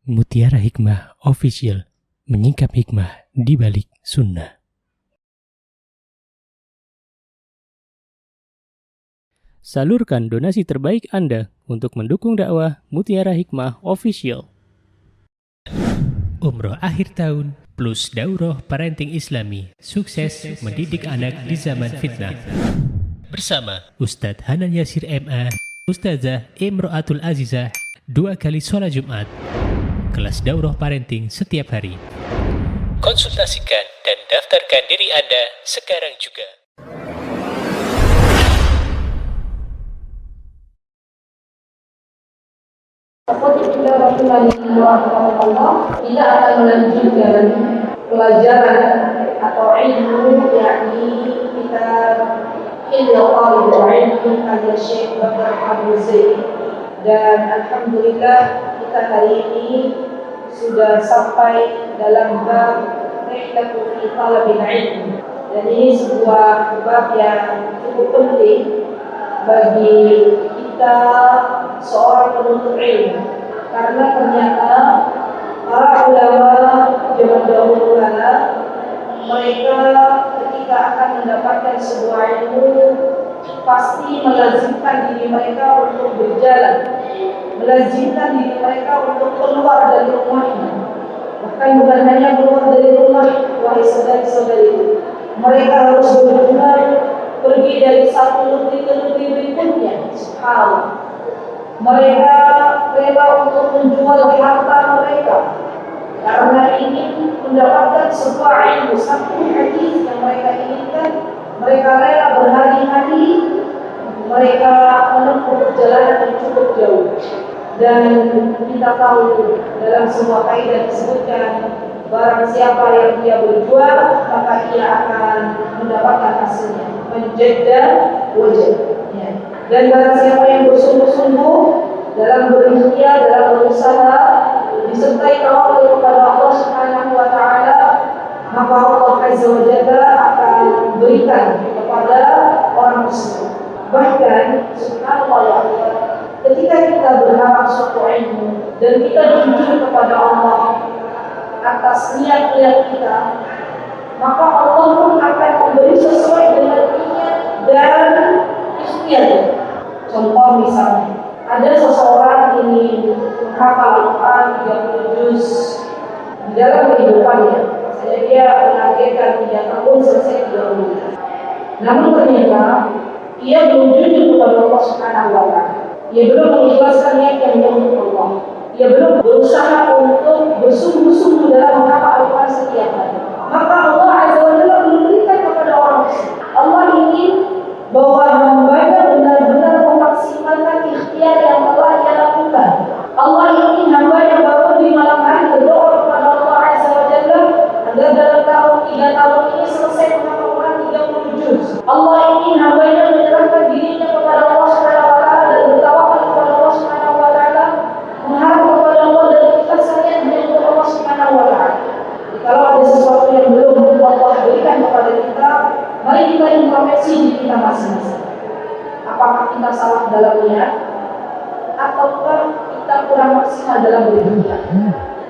Mutiara Hikmah Official, menyingkap hikmah di balik sunnah. Salurkan donasi terbaik Anda untuk mendukung dakwah Mutiara Hikmah Official. Umroh akhir tahun plus daurah parenting Islami, sukses mendidik anak di zaman fitnah. Bersama Ustadz Hanan Yasir MA, Ustazah Imro'atul Azizah, 2 kali sholat Jumat. Kelas daurah parenting setiap hari. Konsultasikan dan daftarkan diri Anda sekarang juga. Tidak akan melanjutkan pelajaran atau ilmu, yakni kita Hilal Ilmu karya Syekh Bakar Abu Zaid. Dan alhamdulillah kita hari ini sudah sampai dalam bab Rihlatu fi Talabil Ilm. Dan ini sebuah bab yang cukup penting bagi kita seorang penuntut ilmu, karena ternyata para ulama zaman dahulu kala mereka ketika akan mendapatkan sebuah ilmu pasti melazimkan diri mereka untuk berjalan, melazimkan diri mereka untuk keluar dari rumahnya. Bahkan bukan hanya keluar dari rumah, wahai saudari-saudari, mereka harus benar-benar pergi dari satu negeri ke negeri berikutnya. Subhanallah. Mereka rela untuk menjual harta mereka karena ingin mendapatkan sebuah ilmu, satu hadis yang mereka inginkan. Mereka rela berhari-hari mereka menempuh perjalanan yang cukup jauh. Dan kita tahu dalam sebuah kaidah disebutkan, barang siapa yang dia berjuang maka ia akan mendapatkan hasilnya. Menjadda wajah. Dan barang siapa yang bersungguh-sungguh dalam berikhtiar, dalam berusaha, disertai tawakal kepada Allah Subhanahu wa taala, maka Allah Azza wa Jalla akan berikan kepada orang tersebut. Bahkan subhanallah ya Allah, ketika kita berharap suatu ilmu dan kita jujur kepada Allah atas niat-niat kita, maka Allah pun akan memberi sesuai dengan niat dan ikhtiar. Contoh misalnya, ada seseorang ingin menghafal Al-Quran 30 juz di dalam kehidupannya. Misalnya dia menargetkan 3 tahun selesai 30 juz. Namun ternyata ia belum jujur kepada Allah Subhanahu wa taala. Ia belum mengikhlaskan niatnya untuk Allah. Ia belum berusaha untuk bersungguh-sungguh dalam menghafal Al-Quran setiap hari. Maka Allah Azza wa Jalla memberikan kepada orang tersebut. Allah ingin bahwa hambanya benar-benar memaksimalkan ikhtiar yang telah ia lakukan. Allah ingin hambanya bangun di malam hari berdoa kepada Allah Azza wa Jalla agar dalam tahun 3 tahun ini selesai menghafal Quran 30 juz. Allah ingin hambanya menyerahkan dirinya kepada Allah Subhanahu wa taala dan bertawakal kepada Allah Subhanahu wa taala, mengharap kepada Allah dan ikhlas hanya untuk Allah Subhanahu wa taala. Kalau ada sesuatu yang belum Allah berikan kepada kita, mari kita introspeksi diri kita masing-masing. Apakah kita salah dalam niat, ataukah kita kurang maksimal dalam beribadah?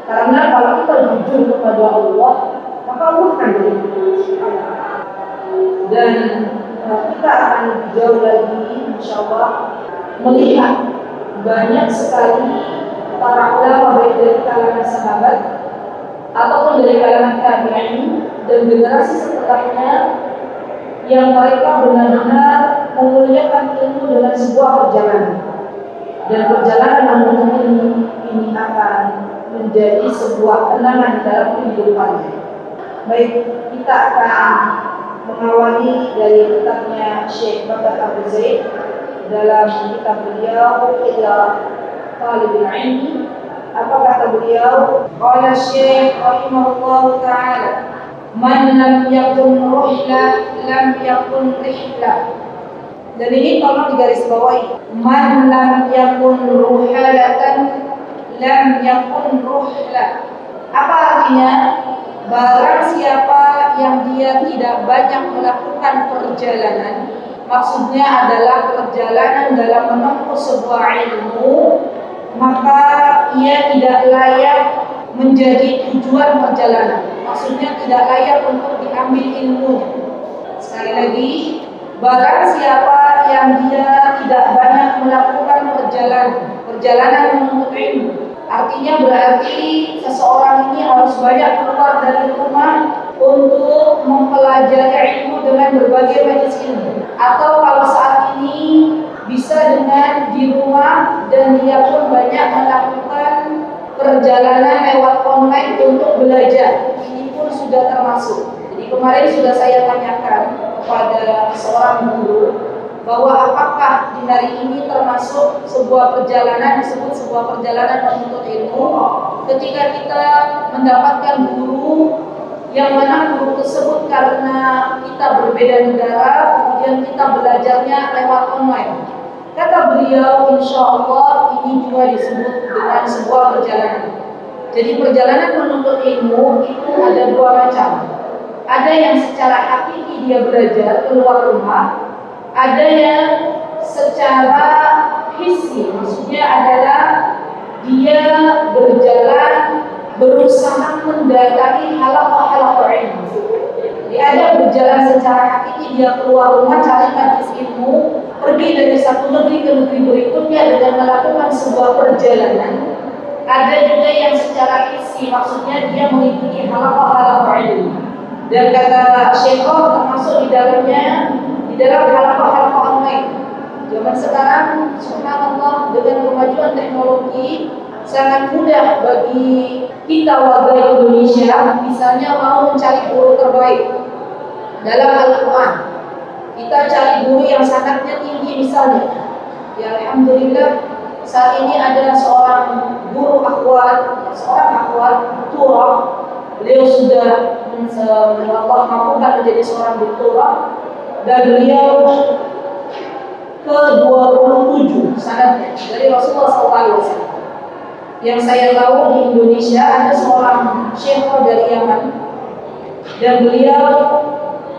Karena kalau kita jujur kepada Allah, maka Allah akan beri. Dan kita akan jauh lagi, insyaallah, melihat banyak sekali para ulama baik dari kalangan sahabat ataupun dari kalangan tabi'in dan generasi setelahnya yang mereka benar-benar memuliakan ilmu dengan sebuah perjalanan. Dan perjalanan menuntut ini akan menjadi sebuah kenangan dalam kehidupannya. Baik, kita akan mengawali dari kitabnya Syekh Bakar Abu Zaid dalam kitab beliau Hilal Talabil Ilm. Apa kata beliau? Qala Syekh rahimahullahu ta'ala, man lam yakun ruhlah lam yakun rihlah. Dan ini tolong digarisbawahi. Man lam yakun ruhalatan lam yakun ruhlah. Apa artinya? Barang siapa yang dia tidak banyak melakukan perjalanan, maksudnya adalah perjalanan dalam menempuh sebuah ilmu, maka ia tidak layak menjadi tujuan perjalanan. Maksudnya tidak layak untuk diambil ilmunya. Sekali lagi, barang siapa yang dia tidak banyak melakukan perjalanan menuntut ilmu, artinya berarti seseorang ini harus banyak keluar dari rumah untuk mempelajari ilmu dengan berbagai majelis ilmu. Atau kalau saat ini bisa dengan di rumah dan dia pun banyak melakukan perjalanan lewat online untuk belajar. Ini pun sudah termasuk. Jadi kemarin sudah saya tanyakan kepada seorang guru bahwa apakah di hari ini termasuk sebuah perjalanan, disebut sebuah perjalanan menuntut ilmu ketika kita mendapatkan guru yang mana guru tersebut karena kita berbeda negara, kemudian kita belajarnya lewat online. Kata beliau, insya Allah ini juga disebut dengan sebuah perjalanan. Jadi perjalanan menuntut ilmu itu ada dua macam. Ada yang secara hakiki dia belajar keluar rumah, ada yang secara hissi, maksudnya adalah dia berjalan berusaha mendatangi halaqah-halaqah ilmu. Jadi ada berjalan secara hakiki, dia keluar rumah cari majelis ilmu, pergi dari satu negeri ke negeri berikutnya dengan melakukan sebuah perjalanan. Ada juga yang secara hissi, maksudnya dia mengikuti halaqah-halaqah ilmu. Dan kata Syekhul termasuk di dalam halaqah-halaqah online. Zaman sekarang, subhanallah, dengan kemajuan teknologi sangat mudah bagi kita warga Indonesia, misalnya mau mencari guru terbaik dalam Al-Quran. Kita cari guru yang sangatnya tinggi misalnya. Ya alhamdulillah saat ini ada seorang guru akhwat, doktorah. Beliau sudah Allah mampukan menjadi seorang doktorah dan beliau ke-27 sanadnya dari Rasulullah SAW. Yang saya tahu di Indonesia ada seorang syekh dari Yaman dan beliau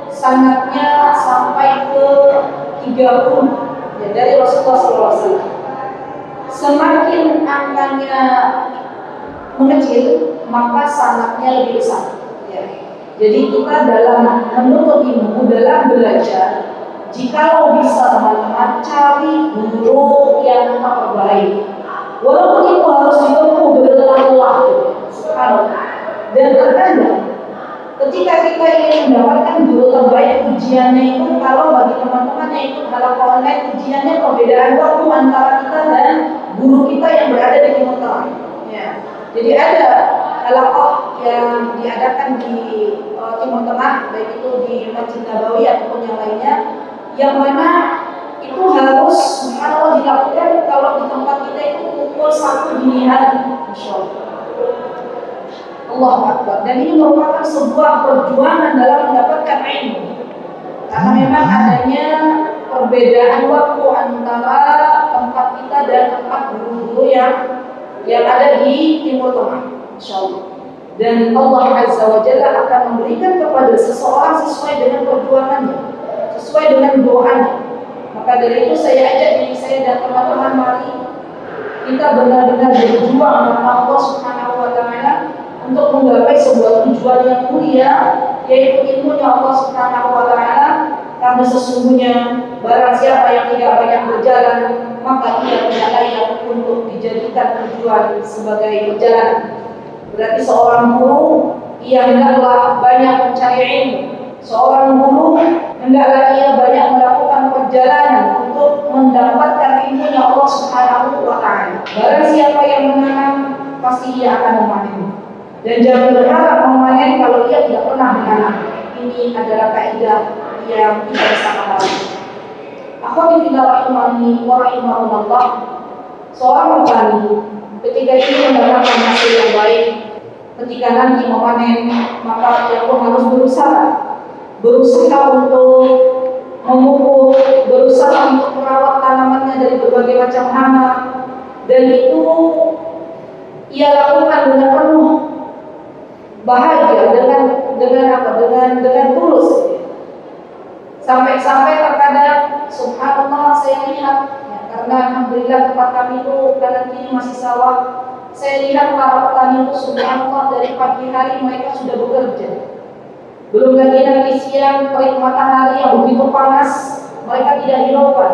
sanadnya sampai ke 30 ya, dari Rasulullah SAW. Semakin angkanya mengecil maka sanadnya lebih besar ya. Jadi kita dalam menuntut ilmu, dalam belajar, jikalau bisa teman-teman cari guru yang terbaik, walaupun itu harus ditempuh berlelah-lelah, dan terkadang ketika kita ingin mendapatkan guru terbaik, ujiannya itu kalau bagi teman-teman yang ikut halaqah online, ujiannya perbedaan waktu antara kita dan guru kita yang berada di Timur Tengah. Ya. Jadi ada halaqah yang diadakan di Timur Tengah, baik itu di Masjid Nabawi ataupun yang lainnya, yang mana itu harus subhanallah dilakukan kalau di tempat kita itu pukul 1 dini hari, insyaallah. Allahu Akbar. Dan ini merupakan sebuah perjuangan dalam mendapatkan ilmu, karena memang adanya perbedaan waktu antara tempat kita dan tempat guru-guru yang ada di Timur Tengah, insyaallah. Dan Allah Azza wa Jalla akan memberikan kepada seseorang sesuai dengan perjuangannya, sesuai dengan doanya. Maka dari itu saya ajak diri saya dan teman-teman, mari kita benar-benar berjuang karena Allah Subhanahu wa Ta'ala untuk menggapai sebuah tujuan yang mulia, yaitu ilmunya Allah Subhanahu wa Ta'ala. Karena sesungguhnya barang siapa yang tidak banyak berjalan, maka ia tidak layak untuk dijadikan tujuan sebagai perjalanan. Berarti seorang guru ia hendaklah banyak mencari ilmu. Seorang guru hendaklah ia banyak melakukan perjalanan untuk mendapatkan ilmunya Allah Subhanahu wa Ta'ala. Barang siapa yang menanam, pasti ia akan memanen. Dan jangan berharap memanen kalau ia tidak pernah menanam. Ini adalah kaidah yang kita bisa pahami. Akhwati fillah rahimani wa rahimakumullah. Seorang petani ketika ingin mendapatkan hasil yang baik, ketika nanti memanen, maka ia pun harus berusaha untuk memupuk, berusaha untuk merawat tanamannya dari berbagai macam hama, dan itu ia lakukan dengan penuh bahagia, dengan tulus. Sampai terkadang subhanallah saya lihat ya, karena Karena alhamdulillah tempat kami itu kanan kiri masih sawah. Saya lihat para petani itu subhanallah dari pagi hari mereka sudah bekerja. Belum lagi nanti siang terik matahari yang begitu panas, mereka tidak hiraukan.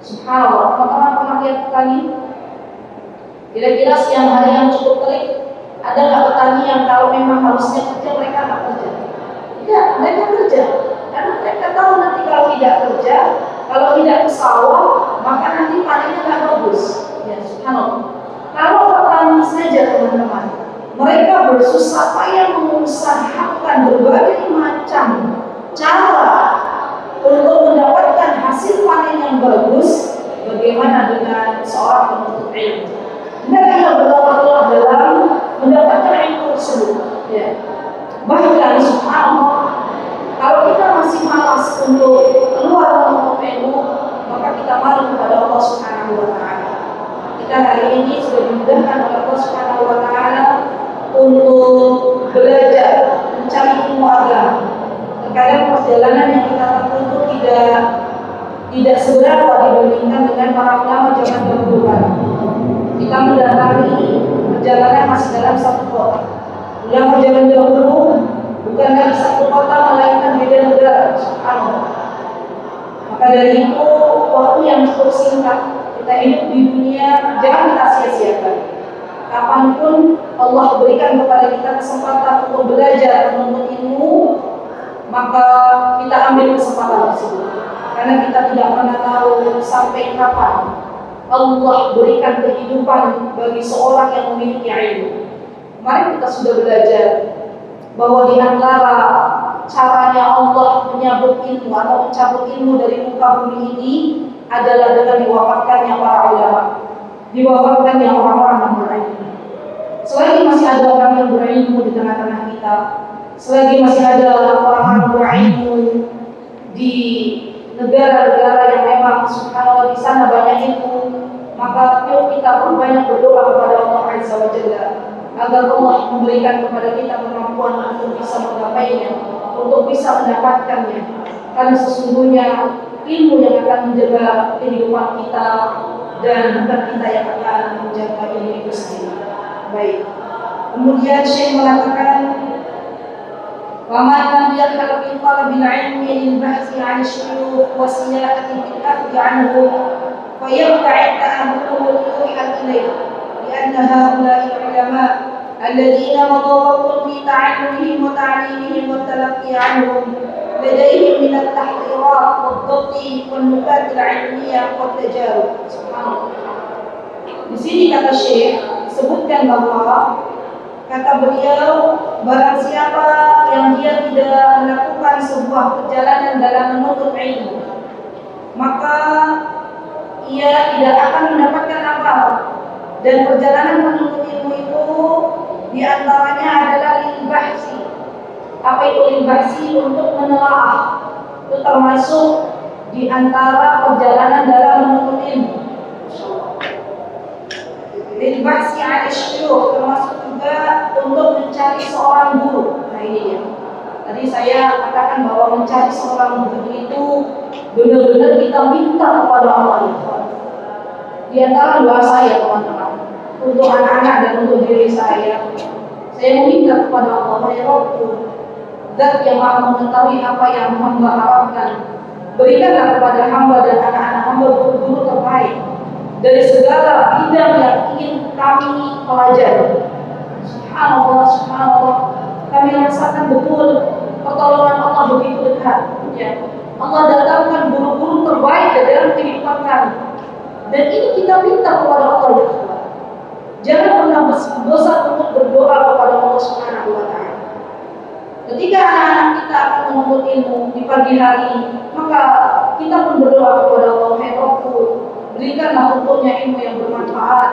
Subhanallah, teman-teman pernah lihat petani? Kira-kira siang hari yang cukup terik, ada nggak petani yang kalau memang harusnya kerja mereka nggak kerja? Tidak, mereka kerja. Karena mereka tahu nanti kalau tidak kerja, kalau tidak ke sawah, maka nanti panennya nggak bagus. Ya, subhanallah. Kalau petani saja teman-teman, mereka bersusah payah mengusahakan berbagai macam cara untuk mendapatkan hasil panen yang bagus. Bagaimana dengan seorang penuntut ilmu? Mereka berdoa dalam mendapatkan ilmu tersebut. Ya. Bahkan subhanallah, kalau kita masih malas untuk keluar menuntut ilmu, maka kita malu kepada Allah Subhanahu wa taala. Kita hari ini sudah dimudahkan oleh Allah Subhanahu wa taala untuk belajar mencari ilmu agama. Terkadang perjalanan yang kita tempuh itu tidak seberapa dibandingkan dengan para ulama zaman dahulu. Kita mendatangi perjalanan masih dalam satu kota. Ulama zaman dahulu bukan dari satu kota melainkan beda negara. Subhanallah. Maka dari itu waktu yang cukup singkat kita hidup di dunia jangan kita sia-siakan. Kapanpun Allah berikan kepada kita kesempatan untuk belajar menuntut ilmu, maka kita ambil kesempatan tersebut. Karena kita tidak pernah tahu sampai kapan Allah berikan kehidupan bagi seorang yang memiliki ilmu. Kemarin kita sudah belajar bahwa di antara caranya Allah menyabut ilmu atau mencabut ilmu dari muka bumi ini adalah dengan diwafatkannya para ulama, diwafatkannya orang-orang yang berilmu. Selagi masih ada orang yang berilmu di tengah-tengah kita, selagi masih ada orang-orang berilmu di negara-negara yang memang subhanallah di sana banyak ilmu, maka yuk kita perbanyak berdoa kepada Allah Azza wa Jalla agar Allah memberikan kepada kita kemampuan untuk bisa menggapainya, untuk bisa mendapatkannya. Karena sesungguhnya ilmu yang akan menjaga kehidupan kita dan bukan kita yang akan menjaga ilmu itu sendiri. Baik. Kemudian Syekh mengatakan وَمَنْ لَمْ يَرْحَلْ فِي طَلَبِ الْعِلْمِ لِلْبَحْثِ عَنِ الشُّيُوخِ وَالسِّيَاحَةِ فِي الْأَخْذِ عَنْهُمْ فَيَرْتَعِدْ تَأَمُّلُهُ وَالْإِلْحَادُ إِلَيْهِ لأن هؤلاء العلماء الذين مضوا وقت في تعلمهم وتعليمهم والتلقي عنهم لديهم من التحقيقات والضبط والنكات العلمية والتجارب. Di sini kata Syekh disebutkan bahwa kata beliau, barang siapa yang dia tidak melakukan sebuah perjalanan dalam menuntut ilmu, maka ia tidak akan mendapatkan apa-apa. Dan perjalanan menuntut ilmu itu diantaranya adalah lil-bahsi. Apa itu lil-bahsi? Untuk menelaah. Itu termasuk diantara perjalanan dalam menuntut ilmu. Lil-bahsi al-syuyukh, termasuk juga untuk mencari seorang guru. Nah ini dia. Tadi saya katakan bahwa mencari seorang guru itu benar-benar kita minta kepada Allah. Di antara doa saya teman-teman, untuk anak-anak dan untuk diri saya meminta kepada Allah, ya Rabbku, Zat yang maha mengetahui apa yang hamba harapkan, berikanlah kepada hamba dan anak-anak hamba guru terbaik dari segala bidang yang ingin kami pelajari. Subhanallah, subhanallah, kami rasakan betul pertolongan Allah begitu dekat. Ya. Allah datangkan guru-guru terbaik dalam kehidupan kami. Dan ini kita minta kepada Allah ya Allah. Jangan pernah bosan untuk berdoa kepada Allah Subhanahu wa taala. Ketika anak-anak kita akan menuntut ilmu di pagi hari, maka kita pun berdoa kepada Allah, ya Rabbku, berikanlah untuknya ilmu yang bermanfaat,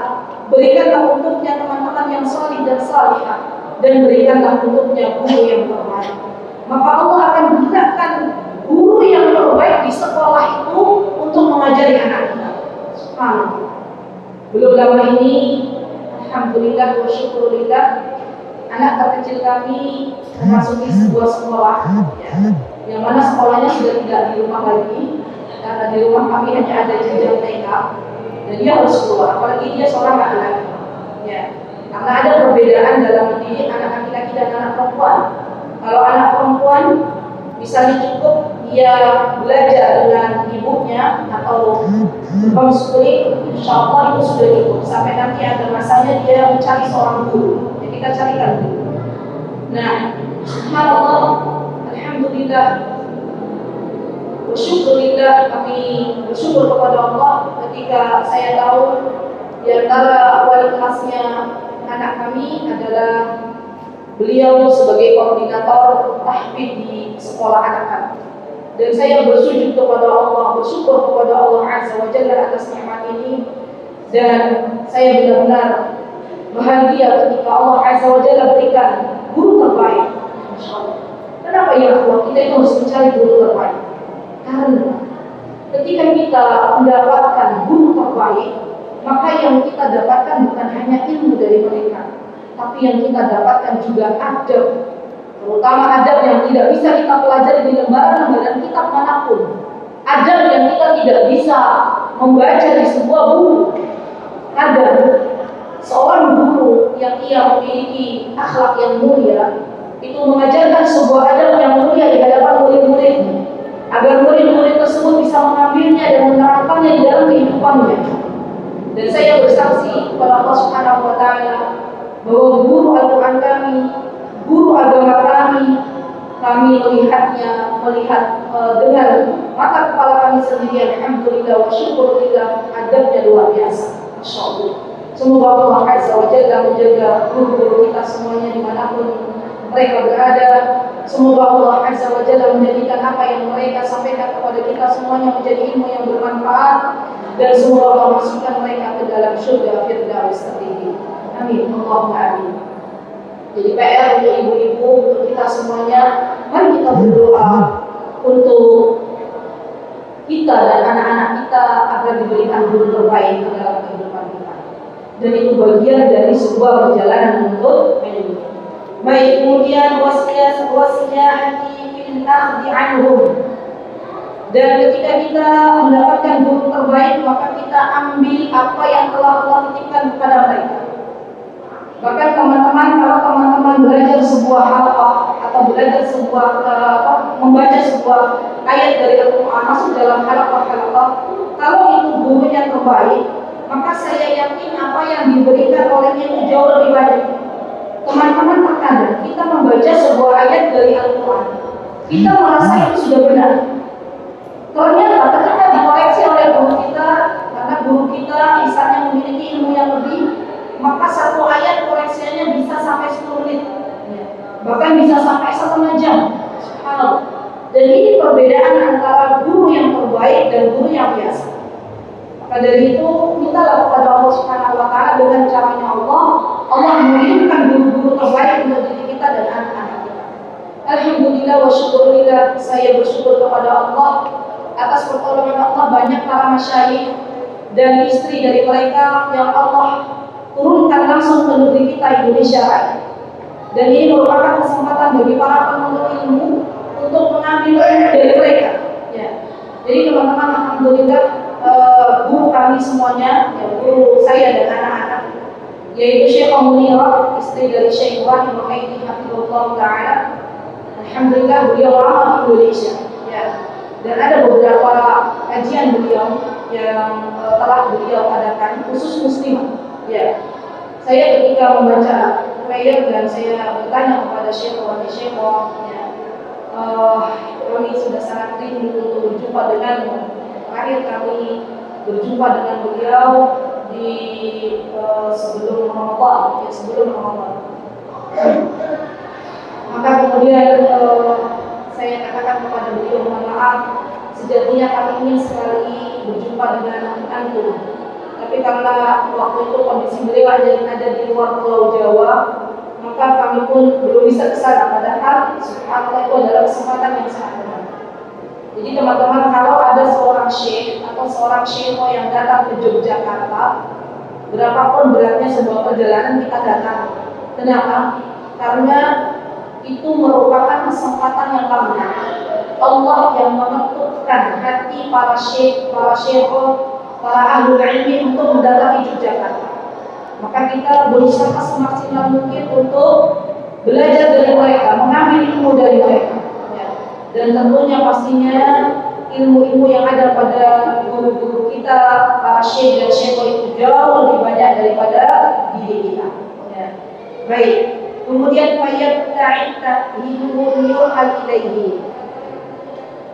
berikanlah untuknya teman-teman yang salih dan salihah, dan berikanlah untuknya guru yang terbaik. Maka Allah akan gunakan guru yang terbaik di sekolah itu untuk mengajari anak kita. Belum lama ini, alhamdulillah wa syukurillah, anak terkecil kami memasuki sebuah sekolah, ya, yang mana sekolahnya sudah tidak di rumah lagi, karena di rumah kami hanya ada jenjang TK. dan dia harus keluar, apalagi dia seorang laki-laki. Ya, karena ada perbedaan dalam mendidik anak laki-laki dan anak perempuan. Kalau anak perempuan misalnya cukup dia belajar dengan ibunya atau homeschooling, insya Allah itu sudah cukup. Sampai nanti ada masanya dia mencari seorang guru, ya kita carikan guru. Nah, subhanallah, alhamdulillah, bersyukurillah, kami bersyukur kepada Allah ketika saya tahu di antara wali kelasnya anak kami adalah beliau sebagai koordinator tahfidz di sekolah anak kami. Dan saya bersujud kepada Allah, bersyukur kepada Allah Azza wa Jalla atas nikmat ini, dan saya benar-benar bahagia ketika Allah Azza wa Jalla berikan guru terbaik. Insyaallah. Kenapa ya Allah kita itu harus mencari guru terbaik? Karena ketika kita mendapatkan guru terbaik, maka yang kita dapatkan bukan hanya ilmu dari mereka, tapi yang kita dapatkan juga adab, terutama adab yang tidak bisa kita pelajari di lembaran-lembaran kitab manapun, adab yang kita tidak bisa membaca di sebuah buku. Adab seorang guru yang ia memiliki akhlak yang mulia itu mengajarkan sebuah adab yang mulia di hadapan murid-muridnya, agar murid-murid tersebut bisa mengambilnya dan menerapkannya di dalam kehidupannya. Dan saya bersaksi kepada Allah Subhanahu wa Ta'ala bahwa guru Al-Quran kami, guru agama kami melihat dengan mata kepala kami sendiri. Alhamdulillah wa syukurillah, adabnya luar biasa. Masya Allah. Semoga Allah Azza wa Jalla menjaga guru-guru kita semuanya dimanapun mereka berada. Semoga Allah Azza wa Jalla menjadikan apa yang mereka sampaikan kepada kita semuanya menjadi ilmu yang bermanfaat, dan semoga Allah masukkan mereka ke dalam surga Firdaus tertinggi. Amin. Allahumma amin. Jadi PR untuk ibu-ibu, untuk kita semuanya, mari kita berdoa untuk kita dan anak-anak kita agar diberikan guru terbaik ke dalam kehidupan kita. Dan itu bagian dari sebuah perjalanan menuntut ilmu. Baik, kemudian wasiyah fil akhdi anhum. Dan ketika kita mendapatkan guru terbaik, maka kita ambil apa yang telah Allah titipkan kepada mereka. Bahkan teman-teman, kalau teman-teman belajar sebuah halaqah atau belajar sebuah membaca sebuah ayat dari Al-Quran masuk dalam halaqah, kalau itu gurunya terbaik, maka saya yakin apa yang diberikan olehnya itu jauh lebih banyak. Teman-teman, terkadang kita membaca sebuah ayat dari Al-Quran, kita merasa itu sudah benar. Ternyata ketika dikoreksi oleh guru kita, karena guru kita misalnya memiliki ilmu yang lebih, maka satu ayat koreksinya bisa sampai 10 menit, bahkan bisa sampai 1 jam. Subhanallah. Dan ini perbedaan antara guru yang terbaik dan guru yang biasa. Maka dari itu mintalah kepada Allah Subhanahu wa Ta'ala dengan caranya Allah mengirimkan guru-guru terbaik untuk diri kita dan anak-anak kita. Alhamdulillah wa syukurillah, saya bersyukur kepada Allah atas pertolongan Allah, banyak para masyayikh dan istri dari mereka yang Allah turunkan langsung ke negeri kita Indonesia Raya. Dan ini merupakan kesempatan bagi para penuntut ilmu untuk mengambil ilmu dari mereka. Ya. Jadi teman-teman, alhamdulillah guru kami semuanya, ya, guru saya dan anak-anak, yaitu Syekh Munirah, istri dari Syekh Ibrahim Muhaidi Hafizahullah Ta'ala. Alhamdulillah beliau lama di Indonesia. Ya. Dan ada beberapa kajian beliau yang telah beliau adakan khusus muslimah. Ya, saya ketika membaca prayer dan saya bertanya kepada Syekh, ya, kami sudah sangat rindu untuk berjumpa denganmu. Terakhir kami berjumpa dengan beliau di sebelum Ramadan, ya, sebelum Ramadan. Maka kemudian saya katakan kepada beliau, mohon maaf, sejatinya kami ingin sekali berjumpa dengan antum. Tapi karena waktu itu kondisi beliau ada di luar Pulau Jawa, maka kami pun belum bisa ke sana. Padahal subhanallah itu adalah kesempatan yang sangat benar. Jadi teman-teman, kalau ada seorang syekh atau seorang syekh yang datang ke Yogyakarta, berapapun beratnya sebuah perjalanan kita datang. Kenapa? Karena itu merupakan kesempatan yang lama. Allah yang mengetupkan hati para syekh para ahli ilmi untuk mendatangi Yogyakarta. Maka kita berusaha semaksimal mungkin untuk belajar dari mereka, mengambil ilmu dari mereka. Ya. Dan tentunya pastinya ilmu-ilmu yang ada pada guru-guru kita, para syekh dan syekh itu jauh lebih banyak daripada diri kita. Ya. Baik. Kemudian fayyabta'ita hiduhum yuhal ilaihi.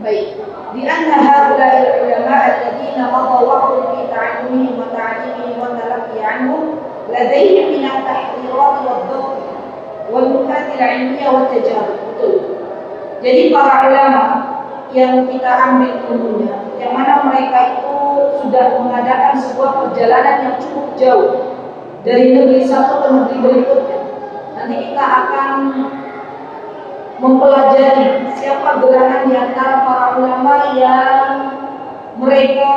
Baik. Di anna haula'il ulama alladziina qadha waqtu fi ta'allumihim wa ta'limihim wa talaqqi 'anhum ladaihim min at-tahqirat wad-dhabt wal nukat al-'ilmiyah wat tajarub. Betul. Jadi para ulama yang kita ambil ilmunya, yang mana mereka itu sudah mengadakan sebuah perjalanan yang cukup jauh dari negeri satu ke negeri berikutnya. Nanti kita akan mempelajari siapa gerangan di antara para ulama yang mereka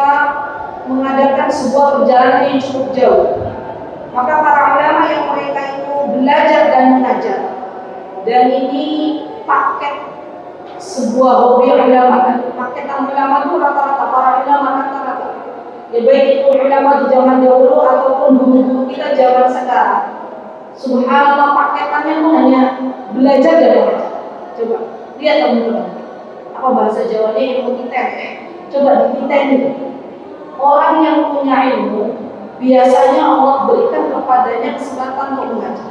mengadakan sebuah perjalanan yang cukup jauh. Maka para ulama yang mereka itu belajar dan mengajar. Dan ini paket sebuah hobi ulama. Paketan ulama itu rata-rata para ulama rata-rata. Ya baik itu ulama di zaman dahulu ataupun guru-guru kita zaman sekarang. Subhanallah paketannya itu hanya belajar dan mengajar. Coba lihat teman-teman. Apa bahasa Jawanya ilmu titen? Coba dititen itu. Orang yang punya ilmu biasanya Allah berikan kepadanya kesempatan untuk mengajar.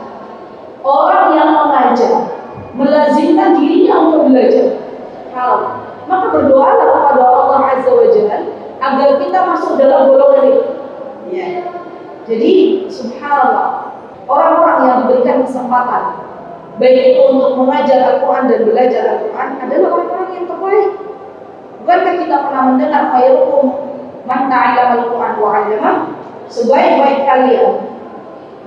Orang yang mengajar melazimkan dirinya untuk belajar. Kalau maka berdoalah kepada Allah Azza wa Jalla agar kita masuk dalam golongan itu. Ya. Jadi subhanallah, orang-orang yang diberikan kesempatan baik itu untuk mengajar Al-Quran dan belajar Al-Quran adalah orang-orang yang terbaik. Bukankah kita pernah mendengar khairukum man ta'allama Al-Quran wa 'allama? Sebaik-baik kalian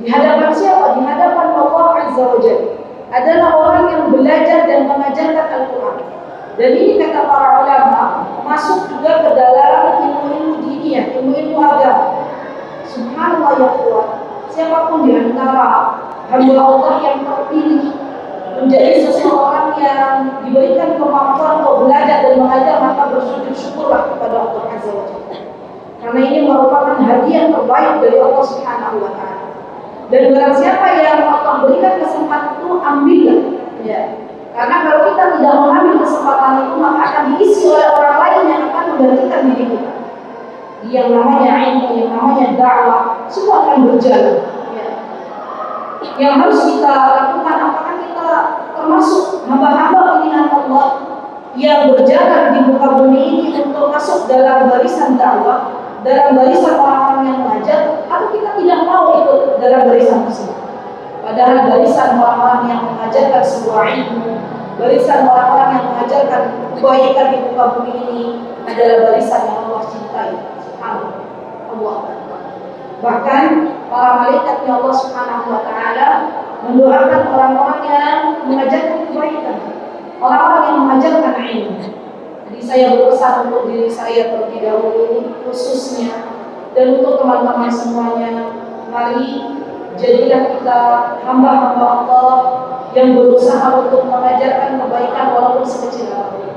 di hadapan siapa? Di hadapan Allah Azza wa Jalla adalah orang yang belajar dan mengajarkan Al-Quran. Dan ini kata para ulama masuk juga ke dalam ilmu-ilmu diniyah, ilmu-ilmu agama. Subhanallah ya Allah, siapapun di antara hamba Allah yang terpilih menjadi seseorang yang diberikan kemampuan untuk belajar dan mengajar, maka bersujud syukurlah kepada Allah Azza wa Jalla. Karena ini merupakan hadiah terbaik dari Allah Subhanahu wa taala. Dan barang siapa yang Allah berikan kesempatan itu, ambillah. Ya. Karena kalau kita tidak mengambil kesempatan itu, maka akan diisi oleh orang lain yang akan menggantikan diri kita. Yang namanya ilmu, yang namanya dakwah, semua akan berjalan. Ya. Yang harus kita lakukan, apakah kita termasuk hamba-hamba pilihan Allah yang berjalan di muka bumi ini untuk masuk dalam barisan dakwah, dalam barisan orang-orang yang mengajar, atau kita tidak mau ikut dalam barisan tersebut. Padahal barisan orang-orang yang mengajarkan sebuah ilmu, barisan orang-orang yang mengajarkan kebaikan di muka bumi ini adalah barisan yang Allah cintai. Allah. Bahkan para malaikatnya Allah Subhanahu wa taala mendoakan orang-orang yang mengajarkan kebaikan, orang-orang yang mengajarkan ilmu. Jadi saya berpesan untuk diri saya terlebih dahulu khususnya dan untuk teman-teman semuanya, mari jadilah kita hamba-hamba Allah yang berusaha untuk mengajarkan kebaikan walaupun sekecil apapun.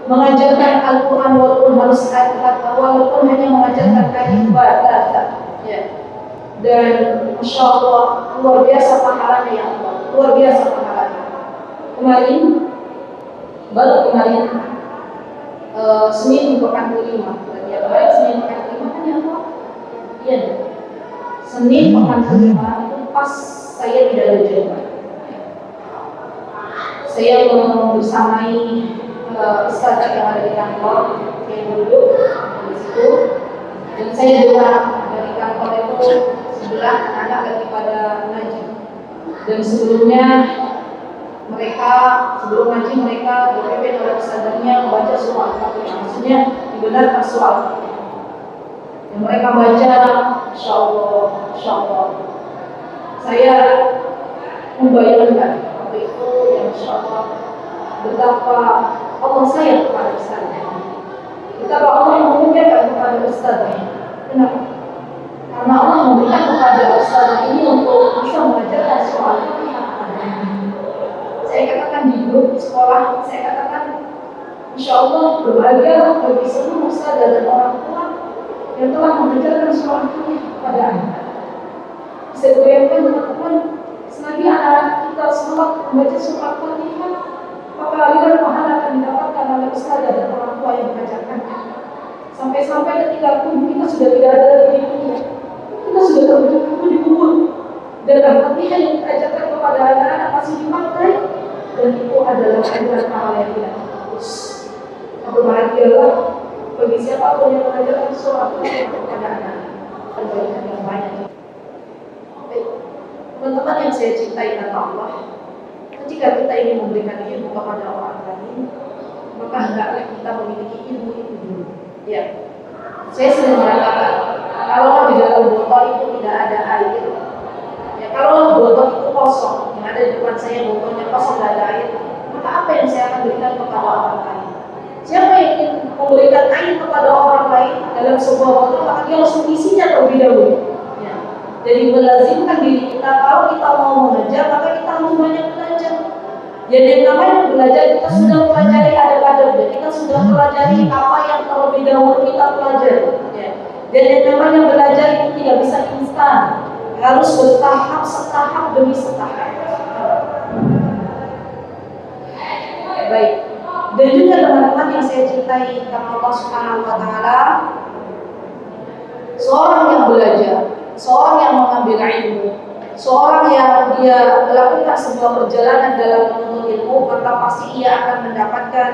Mengajarkan Al-Quran walaupun harus walaupun hanya mengajarkan ibadah. Ya. Dan Masya Allah luar biasa pahalanya ya Allah, luar biasa pahalanya. Baru kemarin Senin pekan kelima, ya baik Senin pekan kelima kan ya Allah? Iya. Senin pekan kelima itu pas saya tidak ada jadwal. Saya bersamai ustaz yang ada di kantor, saya duduk di situ, dan saya juga dari kantor itu sebelah anak lagi pada ngaji. Dan sebelumnya mereka sebelum ngaji mereka dipimpin oleh ustaznya membaca surah Al-Fatihah, maksudnya dibenarkan surah. Dan mereka baca, Insya Allah. Saya membayangkan waktu itu yang Insya Allah betapa Allah sayang kepada ustaznya, betapa Allah memuliakan kepada ustaznya. Kenapa? Karena Allah memberikan kepada ustaznya ini untuk bisa mengajarkan surah Al-Fatihah. Saya katakan di grup sekolah, saya katakan Insya Allah berbahagia bagi seluruh ustaz dan orang tua yang telah mengajarkan surah Al-Fatihah kepada anak. Bisa dibayangkan teman-teman, selagi anak kita sholat membaca surah Al-Fatihah, maka aliran pahala akan didapatkan oleh ustaz dan orang tua yang mengajarkannya. Sampai-sampai ketika tubuh kita sudah tidak ada lagi di dunia, kita sudah terbentuk di kubur, dan Al-Fatihah yang kita ajarkan kepada anak-anak masih dipakai, dan itu adalah aliran pahala yang tidak terputus. Berbahagialah bagi siapapun yang mengajarkan surah Al-Fatihah kepada anak-anak. Kebaikan yang banyak. Teman-teman yang saya cintai karena Allah, ketika kita ingin memberikan ilmu kepada orang lain, maka hendaklah kita memiliki ilmu itu dulu. Ya, saya sering mengatakan, kalau di dalam botol itu tidak ada air, ya kalau botol itu kosong, yang ada di depan saya botolnya kosong, tidak ada air, maka apa yang saya akan berikan kepada orang lain? Siapa yang ingin memberikan air kepada orang lain dalam sebuah botol, maka dia harus mengisinya terlebih dahulu. Ya. Jadi melazimkan diri kita, kalau kita mau mengajar, maka kita harus banyak belajar. Jadi yang namanya belajar, kita sudah pelajari adab-adabnya, kita sudah pelajari apa yang terlebih dahulu kita pelajari. Ya. Dan yang namanya belajar itu tidak bisa instan, harus bertahap, setahap demi setahap. Baik. Dan juga teman-teman yang saya cintai karena Allah Subhanahu wa Ta'ala, seorang yang belajar, seorang yang mengambil ilmu, seorang yang dia melakukan sebuah perjalanan dalam menuntut ilmu, maka pasti ia akan mendapatkan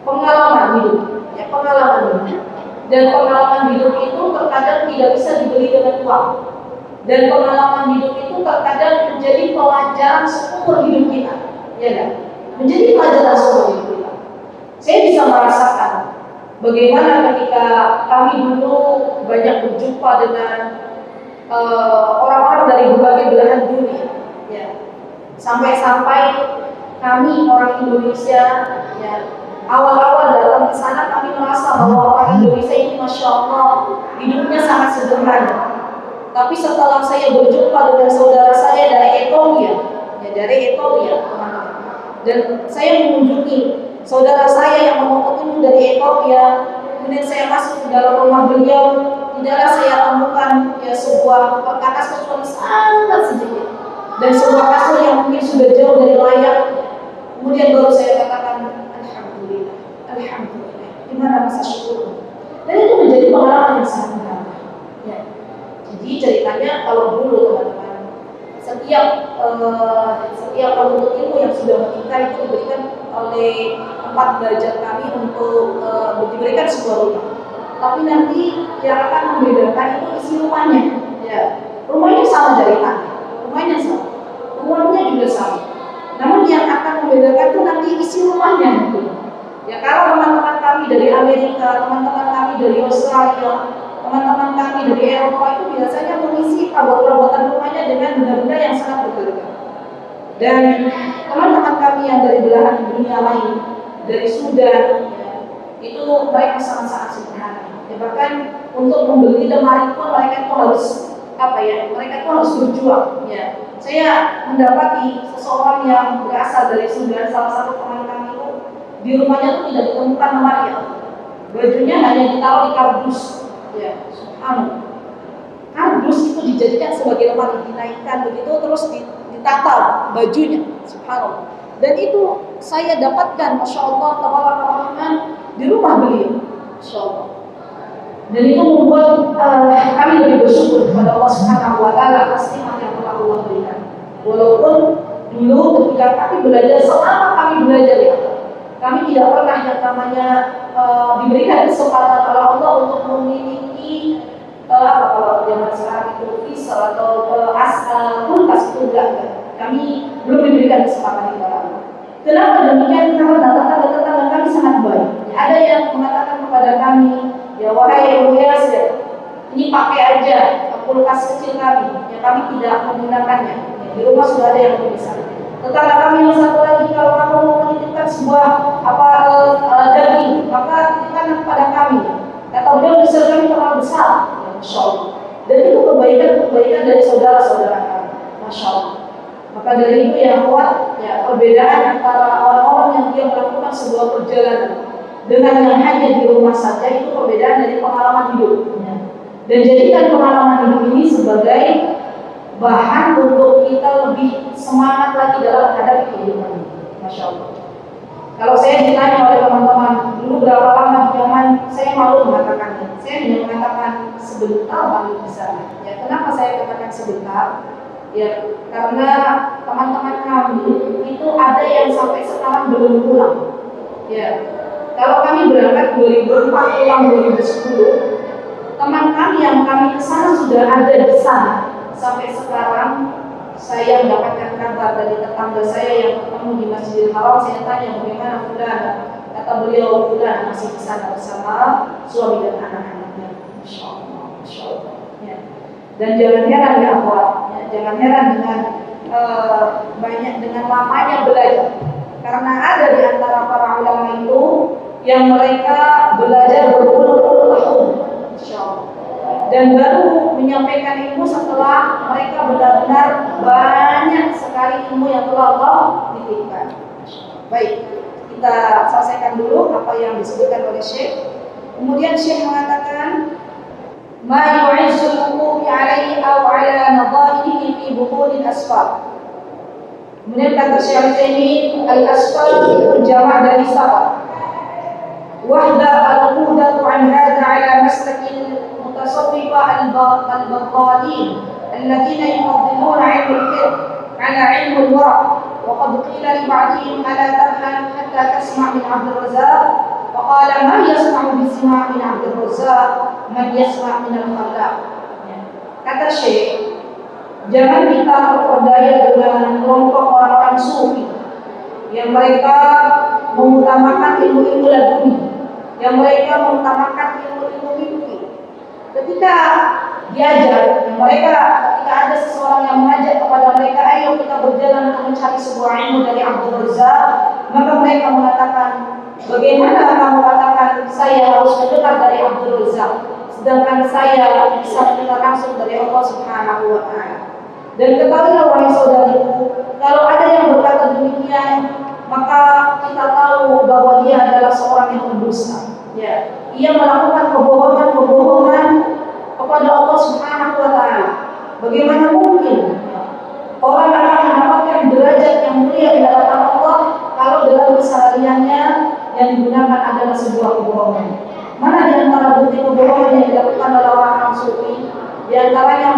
pengalaman hidup, ya, pengalaman hidup. Dan pengalaman hidup itu terkadang tidak bisa dibeli dengan uang. Dan pengalaman hidup itu terkadang menjadi pelajaran seumur hidup kita, ya kan? Menjadi pelajaran seumur hidup kita. Saya bisa merasakan bagaimana ketika kami dulu banyak berjumpa dengan orang-orang dari berbagai belahan dunia, ya. Sampai-sampai kami orang Indonesia, ya, awal-awal datang ke sana kami merasa bahwa orang Indonesia ini masya Allah hidupnya sangat sederhana. Tapi setelah saya berjumpa dengan saudara saya dari Ethiopia, ya, dari Ethiopia, teman-teman, dan saya mengunjungi saudara saya yang menuntut ilmu dari Ethiopia, kemudian saya masuk ke dalam rumah beliau, tidaklah saya temukan ya sebuah perkakas kecuali sangat sedikit dan sebuah kasur yang mungkin sudah jauh dari layak. Kemudian baru saya katakan alhamdulillah, alhamdulillah, gimana rasa syukur. Dan itu menjadi pengalaman yang sangat menarik. Ya. Jadi ceritanya kalau dulu teman-teman, setiap penuntut ilmu yang sudah menikah itu diberikan oleh tempat belajar kami untuk diberikan sebuah rumah. Tapi nanti yang akan membedakan itu isi rumahnya. Ya, rumahnya sama dari tanah, rumahnya sama, uangnya juga sama. Namun yang akan membedakan itu nanti isi rumahnya. Gitu. Ya, kalau teman-teman kami dari Amerika, teman-teman kami dari Australia, teman-teman kami dari Eropa itu biasanya mengisi perabotan rumahnya dengan benda-benda yang sangat berharga. Dan teman-teman kami yang dari belahan dunia lain, dari Sudan, itu mereka sangat-sangat sederhana. Ya, bahkan untuk membeli lemari pun mereka itu harus mereka itu harus berjuang. Ya, saya mendapati seseorang yang berasal dari Sudan, salah satu teman kami itu di rumahnya itu tidak ditemukan lemari. Bajunya hanya ditaruh di kardus. Ya, subhanallah. Kardus itu dijadikan sebagai lemari, dinaikkan begitu terus ditata bajunya, subhanallah. Dan itu saya dapatkan, masya Allah, tabarakallah, di rumah beliau, masya Allah. Dan itu membuat kami lebih bersyukur kepada Allah Subhanahu Wa Taala atas nikmat yang telah Allah berikan. Walaupun dulu ketika kami belajar, selama kami belajar ya, kami tidak pernah yang namanya diberikan kesempatan oleh Allah untuk memiliki kalau zaman sekarang itu visa atau kulkas itu enggak. Kami belum diberikan kesempatan itu. Kenapa demikian? Karena tetangga kami sangat baik. Ada yang mengatakan kepada kami, ya wahai Abu Yasir, ini pakai aja kulkas kecil kami, ya kami tidak menggunakannya. Ya, di rumah sudah ada yang lebih besar. Tetangga kami yang satu lagi, kalau kamu mau menitipkan sebuah daging, maka titipkan kepada kami. Kata beliau besar kami terlalu besar, ya, masya Allah. Dan itu kebaikan dari saudara-saudara kami, masya Allah. Maka dari itu yang kuat, ya perbedaan antara orang-orang yang dia melakukan sebuah perjalanan dengan yang hanya di rumah saja itu perbedaan dari pengalaman hidup. Dan jadikan pengalaman hidup ini sebagai bahan untuk kita lebih semangat lagi dalam menghadapi kehidupan ini. Masya Allah. Kalau saya ditanya oleh teman-teman, dulu berapa lama di Yaman, saya malu mengatakannya. Saya hanya mengatakan sebentar paling bisa. Ya, kenapa saya katakan sebentar? Ya, karena teman-teman kami itu ada yang sampai sekarang belum pulang. Ya, kalau kami berangkat 2004 pulang 2010, teman kami yang kami kesana sudah ada di sana. Sampai sekarang saya mendapatkan kabar dari tetangga saya yang ketemu di Masjidil Haram. Saya tanya bagaimana Fulan, kata beliau Fulan masih di sana bersama suami dan anak-anaknya. Masya Allah, Masya Allah. Ya. Dan jangan heran ya Allah, ya, jangan heran dengan dengan lamanya belajar. Karena ada di antara para ulama itu yang mereka belajar berpuluh-puluh tahun, Masya Allah. Dan baru menyampaikan ilmu setelah mereka benar-benar banyak sekali ilmu yang telah Allah titipkan. Baik, kita selesaikan dulu apa yang disebutkan oleh Syekh. Kemudian Syekh mengatakan, ma yu'izzul wuqufi 'alaihi aw 'ala nadha'irihi fi butunil asfar. Kemudian kata Syekh ini al-asfar itu jamak dari safar. Wahdar al-qudatu 'an hadha 'ala maslakil متصوفة البطالين الذين يفضلون علم الفقه على علم الورع وقد قيل لبعضهم ألا ترحل حتى تسمع من عبد الرزاق فقال من يسمع بسماع من عبد الرزاق من يسمع من الخلاق. Kata Syekh, jangan kita terperdaya dengan kelompok orang-orang sufi yang mereka mengutamakan ilmu-ilmu laduni, yang mereka mengutamakan ilmu-ilmu mimpi. Ketika diajar mereka, ketika ada seseorang yang mengajak kepada mereka, ayo kita berjalan untuk mencari sebuah ilmu dari Abdul Razak, maka mereka mengatakan, bagaimana kamu katakan saya harus mendengar dari Abdul Razak, sedangkan saya bisa mendengar langsung dari Allah Subhanahu wa Ta'ala. Dan ketahuilah wahai saudariku, kalau ada yang berkata demikian, maka kita tahu bahwa dia adalah seorang yang berdusta. Ya, ia melakukan kebohongan kepada Allah Subhanahu wa Ta'ala. Bagaimana mungkin orang akan mendapatkan derajat yang mulia di hadapan Allah kalau dalam kesehariannya yang digunakan adalah sebuah kebohongan? Mana di antara bukti kebohongan yang dilakukan oleh orang-orang sufi? Di antaranya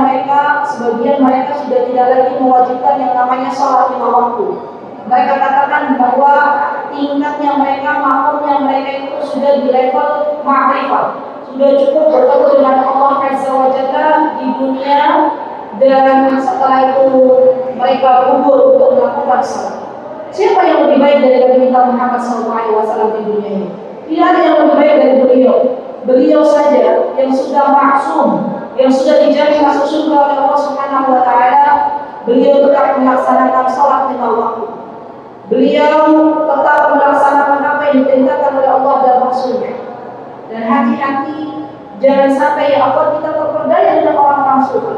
sebagian mereka sudah tidak lagi mewajibkan yang namanya sholat 5 waktu. Mereka katakan bahwa tingkatnya mereka, makomnya mereka itu sudah di level ma'rifah, sudah cukup bertemu dengan Allah Azza wa Jalla di dunia, dan setelah itu mereka gugur untuk melakukan salat. Siapa yang lebih baik dari Nabi Muhammad SAW di dunia ini? Tidak ada yang lebih baik dari beliau. Beliau saja yang sudah maksum, yang sudah dijamin masuk surga oleh Allah Subhanahu wa Ta'ala, beliau tetap melaksanakan salat 5 waktu. Beliau tetap melaksanakan apa yang diperintahkan oleh Allah dan Rasulnya. Dan hati-hati, jangan sampai ya Allah kita terperdaya dengan orang-orang sufi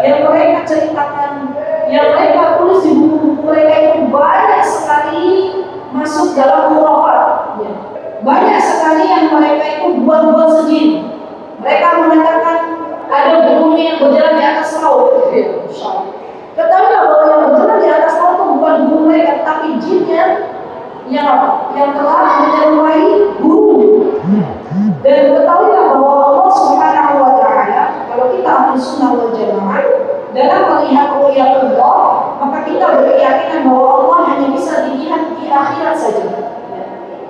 yang mereka ceritakan, yang mereka tulis di buku-buku mereka itu banyak sekali masuk dalam khurafat. Ya. Banyak sekali yang mereka itu buat-buat sendiri. Mereka mengatakan ada bumi yang berjalan di atas laut. Ketahuilah bahwa yang berjalan di atas laut itu bukan guru mereka, tapi jinnya yang telah menyerupai guru. Dan ketahuilah bahwa Allah Subhanahu wa Ta'ala, kalau kita Ahlus Sunnah wal Jamaah dalam melihat ru'yatullah, maka kita berkeyakinan bahwa Allah hanya bisa dilihat di akhirat saja.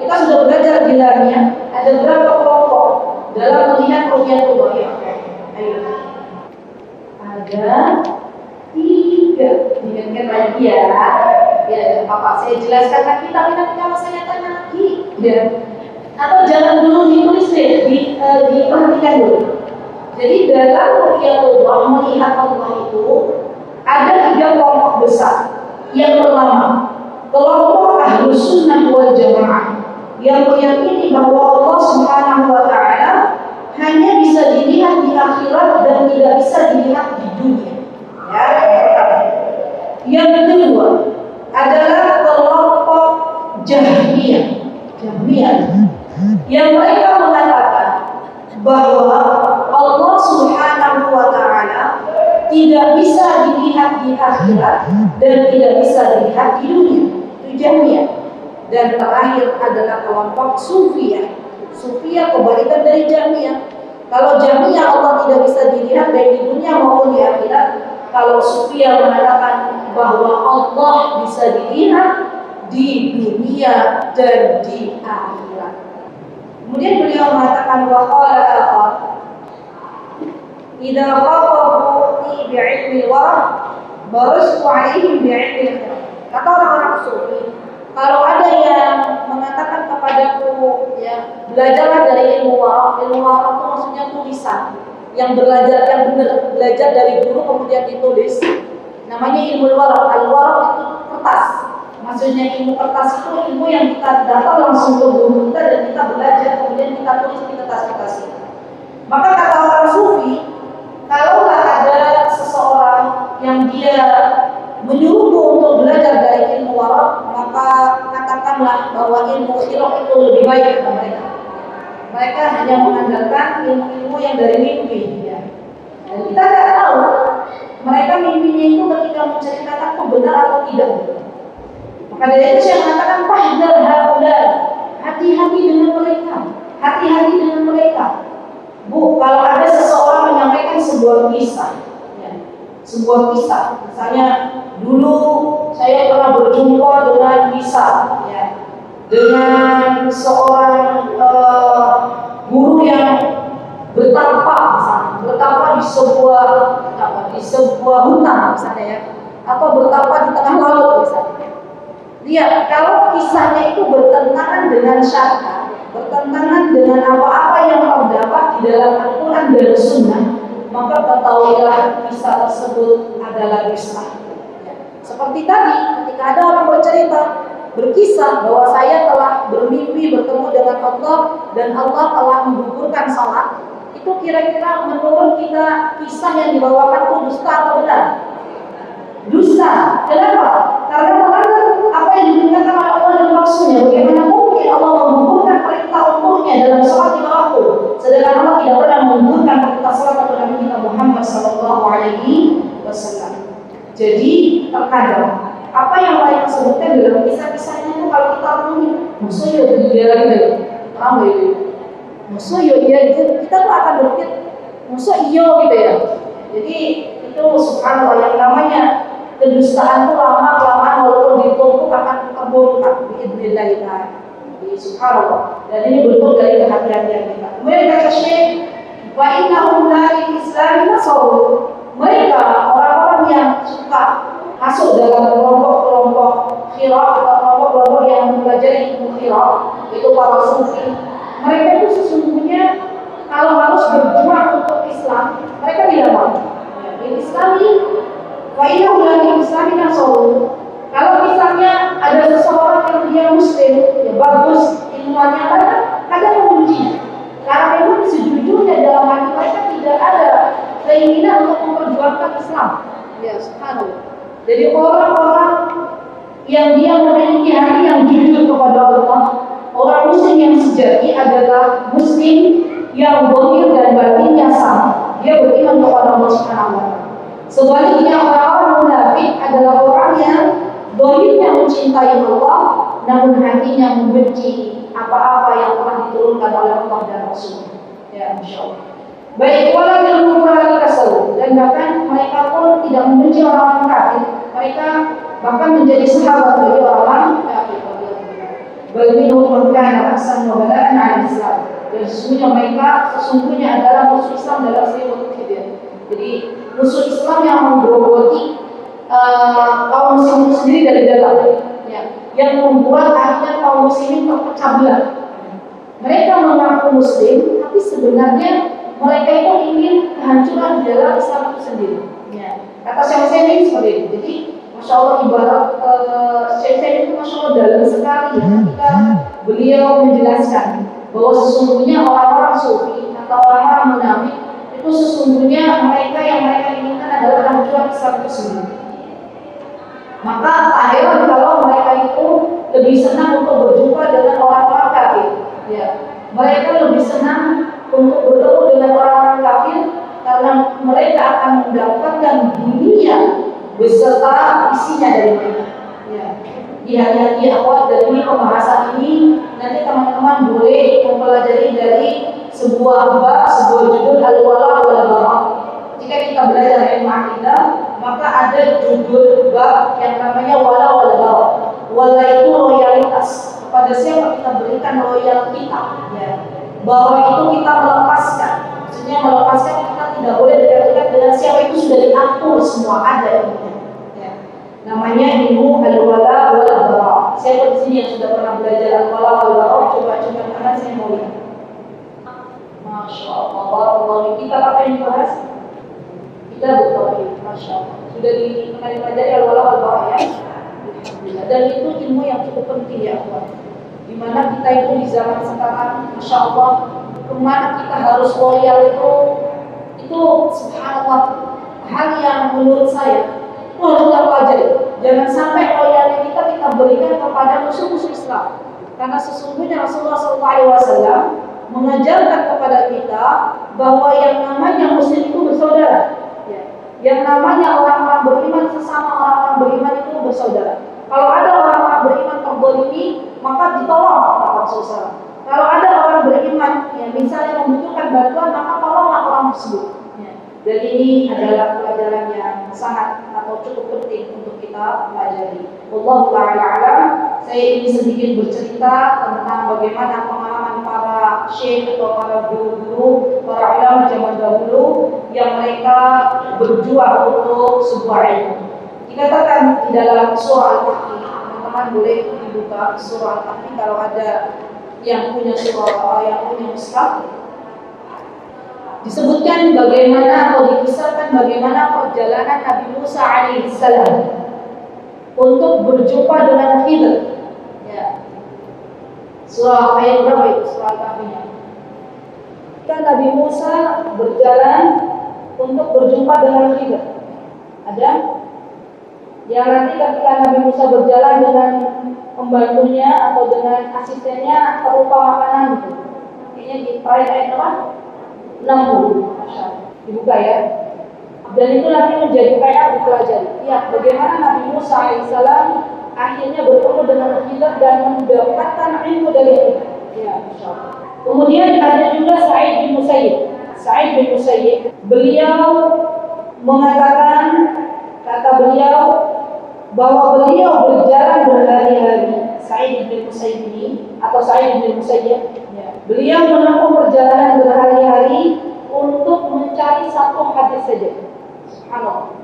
Kita sudah belajar di dalamnya ada berapa kelompok dalam melihat ru'yatullah. Ada 3. Diingatkan lagi ya. Ya, Bapak saya jelaskan lagi, tapi nanti kalau saya tanya lagi, ya. Atau jangan dulu ditulis deh, diperhatikan dulu. Jadi dalam ru'yatullah, melihat Allah itu ada 3 kelompok besar. Yang pertama, kelompok Ahlus Sunnah wal Jamaah yang meyakini bahwa Allah Subhanahu wa Ta'ala hanya bisa dilihat di akhirat dan tidak bisa dilihat di dunia. Ya, yang kedua adalah kelompok Jahmiyah. akhirat dan tidak bisa dilihat di dunia. Itu Jahmiyah. Dan terakhir adalah kelompok Sufiyah. Sufiyah kebalikan dari Jahmiyah. Kalau Jahmiyah Allah tidak bisa dilihat baik di dunia maupun di akhirat. Kalau Sufiyah mengatakan bahwa Allah bisa dilihat di dunia dan di akhirat. Kemudian beliau mengatakan wa qala akhar idza khatabu bi'ilmi al-waraq barastu 'alaihim bi'ilmi al-akhirah. Kata orang-orang sufi, kalau ada yang mengatakan kepadaku, ya, belajarlah dari ilmu waraq. Ilmu waraq itu maksudnya tulisan. Yang belajar, yang benar, belajar dari guru kemudian ditulis. Namanya ilmu waraq. Al-waraq itu kertas. Maksudnya ilmu kertas itu ilmu yang kita datang langsung ke guru kita dan kita belajar, kemudian kita tulis di kertas-kertas itu. Maka kata orang sufi, kalaulah ada seseorang yang dia menyuruhku untuk belajar dari ilmu waraq, maka katakanlah bahwa ilmu khiraq itu lebih baik kepada mereka. Mereka hanya mengandalkan ilmu-ilmu yang dari mimpi, ya. Dan kita tidak tahu mereka mimpinya itu ketika menceritakan itu benar atau tidak. Maka dari itu saya mengatakan fahdar haula, hati-hati dengan mereka, hati-hati dengan mereka. Bu, kalau ada seseorang menyampaikan sebuah kisah, ya, sebuah kisah, misalnya dulu saya pernah berjumpa dengan kisah, ya, dengan seorang guru yang bertapa, misalnya, bertapa di sebuah hutan, misalnya, ya, atau bertapa di tengah laut, misalnya. Lihat, kalau kisahnya itu bertentangan dengan syariat, bertentangan dengan apa-apa yang terdapat di dalam Al-Quran dan Sunnah, maka ketahuilah kisah tersebut adalah dusta. Seperti tadi, ketika ada orang berkisah bahwa saya telah bermimpi bertemu dengan Allah dan Allah telah menggugurkan salat, itu kira-kira menurut kita kisah yang dibawakan itu dusta atau benar? Dusta. Kenapa? Karena melanggar apa yang diperintahkan oleh Allah dan Rasulnya. Bagaimana mungkin Allah menggugurkan perintah untuknya dalam salat lima waktu, sedangkan Allah tidak pernah menggugurkan perintah salat kepada Nabi kita Muhammad SAW. Jadi terkadang apa yang mereka sebutkan dalam kisah-kisahnya itu kalau kita renungi, maksudnya dia gitu, paham gitu? Maksudnya dia gitu, kita tuh akan berpikir, maksudnya iya gitu ya. Jadi itu subhanallah, yang namanya kedustaan itu lama-kelamaan walaupun ditumpuk akan terbongkar biidznillah ta'ala. Jadi subhanallah. Dan ini bentuk dari kehati-hatian kita. Kemudian kata Syekh, wa innahum la lil-islam nasaru. Mereka orang-orang yang suka masuk dalam kelompok-kelompok khiraq atau kelompok-kelompok yang mempelajari ilmu khiraq, itu para sufi. Mereka itu sesungguhnya kalau harus berjuang untuk Islam, mereka tidak mau. Islami, wa inna ulama Islami nasaru. Kalau misalnya ada seseorang yang dia Muslim, ya bagus ilmuannya, kadang menguji. Karena memang sejujurnya dalam hati mereka tidak ada keinginan untuk memperjuangkan Islam. Ya, subhanallah. Jadi orang-orang yang dia memiliki hati yang jujur kepada Allah, orang Muslim yang sejati adalah Muslim yang zahir dan batinnya sama. Dia beriman kepada Allah Subhanahu wa Ta'ala. Sebaliknya orang-orang munafik adalah orang yang zahirnya mencintai Allah, namun hatinya membenci apa-apa yang telah diturunkan oleh Allah dan Rasul. Ya, insyaallah. Baik, wala al-kufar kasal, dan bahkan mereka pun tidak membenci orang-orang kafir. Mereka bahkan menjadi sahabat bagi orang-orang kafir. Bal minhum man kana ahsan wa bala'an 'ala Islam. Dan sesungguhnya adalah musuh Islam dalam seribu kibir. Jadi musuh Islam yang menggerogoti kaum muslimin sendiri dari dalam, ya, yang membuat akhirnya kaum muslimin terpecah belah. Mereka mengaku Muslim, tapi sebenarnya mereka itu ingin kehancuran di dalam Islam itu sendiri. Ya. Kata Syekh ini seperti itu. Jadi, masya Allah ibarat Syekh itu masya Allah dalam sekali ya, ketika beliau menjelaskan bahwa sesungguhnya orang-orang sufi atau orang-orang munafik itu sesungguhnya mereka yang mereka inginkan adalah kehancuran Islam itu sendiri. Maka tak heran kalau mereka itu lebih senang untuk berjumpa dengan orang-orang kafir. Ya, mereka lebih senang untuk bertemu dengan orang-orang kafir karena mereka akan mendapatkan dunia beserta isinya dari mereka. Ya. Hati-hati akhwat, dari pembahasan ini nanti teman-teman boleh mempelajari dari sebuah bab, sebuah judul al-wala wal bara. Jika kita belajar ilmu akidah, maka ada judul bab yang namanya wala wal bara. Wala itu loyalitas, kepada siapa kita berikan loyal kita, ya. Bara itu kita melepaskan. Maksudnya melepaskan, kita tidak boleh dekat-dekat dengan siapa itu sudah diatur semua, ada ilmunya. Ya. Namanya ilmu al-wala wal bara. Siapa di sini yang sudah pernah belajar al-wala wal bara? Coba tangan, saya mau lihat. Masya Allah, barakallahu. Kita apa yang dibahas? Kita bertauhid, Masya Allah. Sudah dipelajari al-wala wal bara, ya. Dan itu ilmu yang cukup penting, ya Allah. Dimana kita itu di zaman sekarang, Masya Allah, kemana kita harus loyal itu subhanallah, hal yang menurut saya itu harus kita pelajari. Jangan sampai loyalnya kita berikan kepada musuh-musuh Islam. Karena sesungguhnya Rasulullah SAW mengajarkan kepada kita bahwa yang namanya muslim itu bersaudara. Ya. Yang namanya orang-orang beriman sesama orang-orang beriman itu bersaudara. Kalau ada orang-orang beriman terzalimi, maka ditolong kata Rasulullah. Kalau ada orang beriman yang misalnya membutuhkan bantuan, maka tolonglah orang tersebut. Ya. Dan ini adalah pelajaran yang sangat atau cukup penting untuk kita pelajari. Wallahu ta'ala alam. Saya ingin sedikit bercerita tentang bagaimana pengalaman para syekh atau para guru-guru, para ulama zaman dahulu yang mereka berjuang untuk sebuah ilmu. Dikatakan di dalam surah Al-Kahfi, teman-teman boleh dibuka surah Al-Kahfi kalau ada yang punya surah, yang punya mushaf. Disebutkan bagaimana atau dikisahkan bagaimana perjalanan Nabi Musa alaihissalam untuk berjumpa dengan Khidir. Ya. Surah ayat berapa itu? Surah Al-Kahfi-nya. Kan Nabi Musa berjalan untuk berjumpa dengan Khidir. Ada? Yang nanti ketika Nabi Musa berjalan dengan pembantunya atau dengan asistennya terlupa makanan gitu. Kayaknya di ayat berapa? 60. Masya Allah. Dibuka ya. Dan itu nanti menjadi PR dipelajari. Ya, bagaimana Nabi Musa alaihissalam akhirnya bertemu dengan Khidir dan mendapatkan ilmu dari Khidir. Ya, Masya Allah. Kemudian ada juga Sa'id bin Musayyib. Sa'id bin Musayyib, beliau mengatakan, kata beliau, bahwa beliau berjalan berhari-hari. Sa'id bin Musayyib ini atau Sa'id bin Musayyib, ya, beliau menempuh perjalanan berhari-hari untuk mencari satu hadis saja. Subhanallah.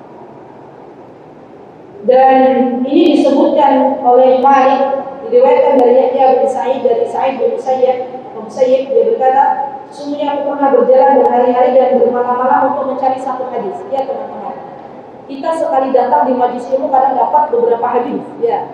Dan ini disebutkan oleh Malik, diriwayatkan dari Yahya bin Sa'id dari Sa'id bin Musayyib, dia berkata, sesungguhnya aku pernah berjalan berhari-hari dan bermalam-malam untuk mencari satu hadis. Ya teman-teman, kita sekali datang di majelis ilmu kadang dapat beberapa hadis, ya.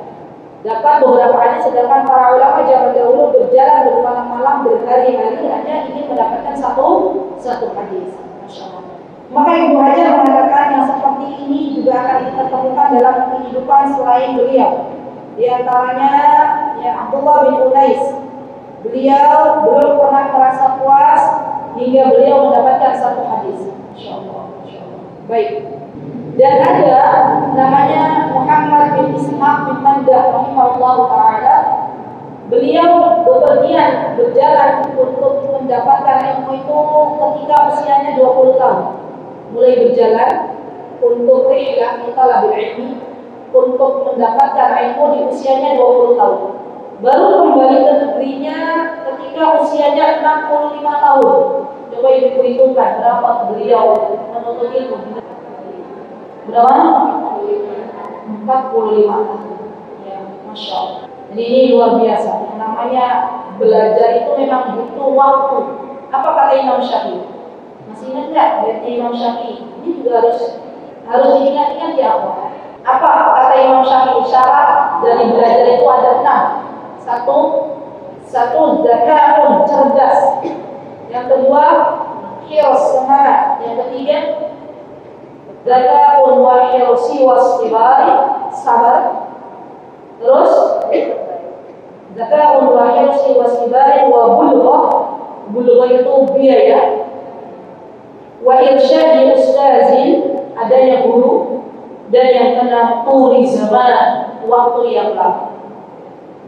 Dapat beberapa hadis, sedangkan para ulama zaman dahulu berjalan bermalam-malam berhari-hari hanya ingin mendapatkan satu hadis. Masya Allah. Maka Ibnu Hajar mengatakan yang seperti ini juga akan kita temukan dalam kehidupan selain beliau. Di antaranya ya Abdullah bin Unais. Beliau belum pernah merasa puas hingga beliau mendapatkan satu hadis. Masya Allah. Baik. Dan ada namanya Muhammad bin Ishaq bin Mandah rahimahullah ta'ala. Beliau bepergian berjalan untuk mendapatkan ilmu itu ketika usianya 20 tahun. Mulai berjalan untuk rihlah talabil ilmi, untuk mendapatkan ilmu di usianya 20 tahun. Baru kembali ke negerinya ketika usianya 65 tahun. Coba diperhitungkan berapa beliau menuntut ilmu. Berapa? 45 tahun. Ya, Masya Allah. Jadi ini luar biasa. Yang namanya belajar itu memang butuh waktu. Apa kata Imam Syafi'i? Masih ingat nggak? Dari Imam Syafi'i. Ini juga harus diingat-ingat ya Allah. Apa kata Imam Syafi'i? Syarat dari belajar itu ada 6. Satu zakatun, cerdas. Yang kedua, khirs, semangat. Yang ketiga, zakatun wa hirsi wasibari, sabar. Terus zakatun wa hirsi wasibari wa bulghah. Bulghah itu biaya. Wa irsyadi ustazin, adanya guru. dan yang keenam tuli zaman, waktu yang lama.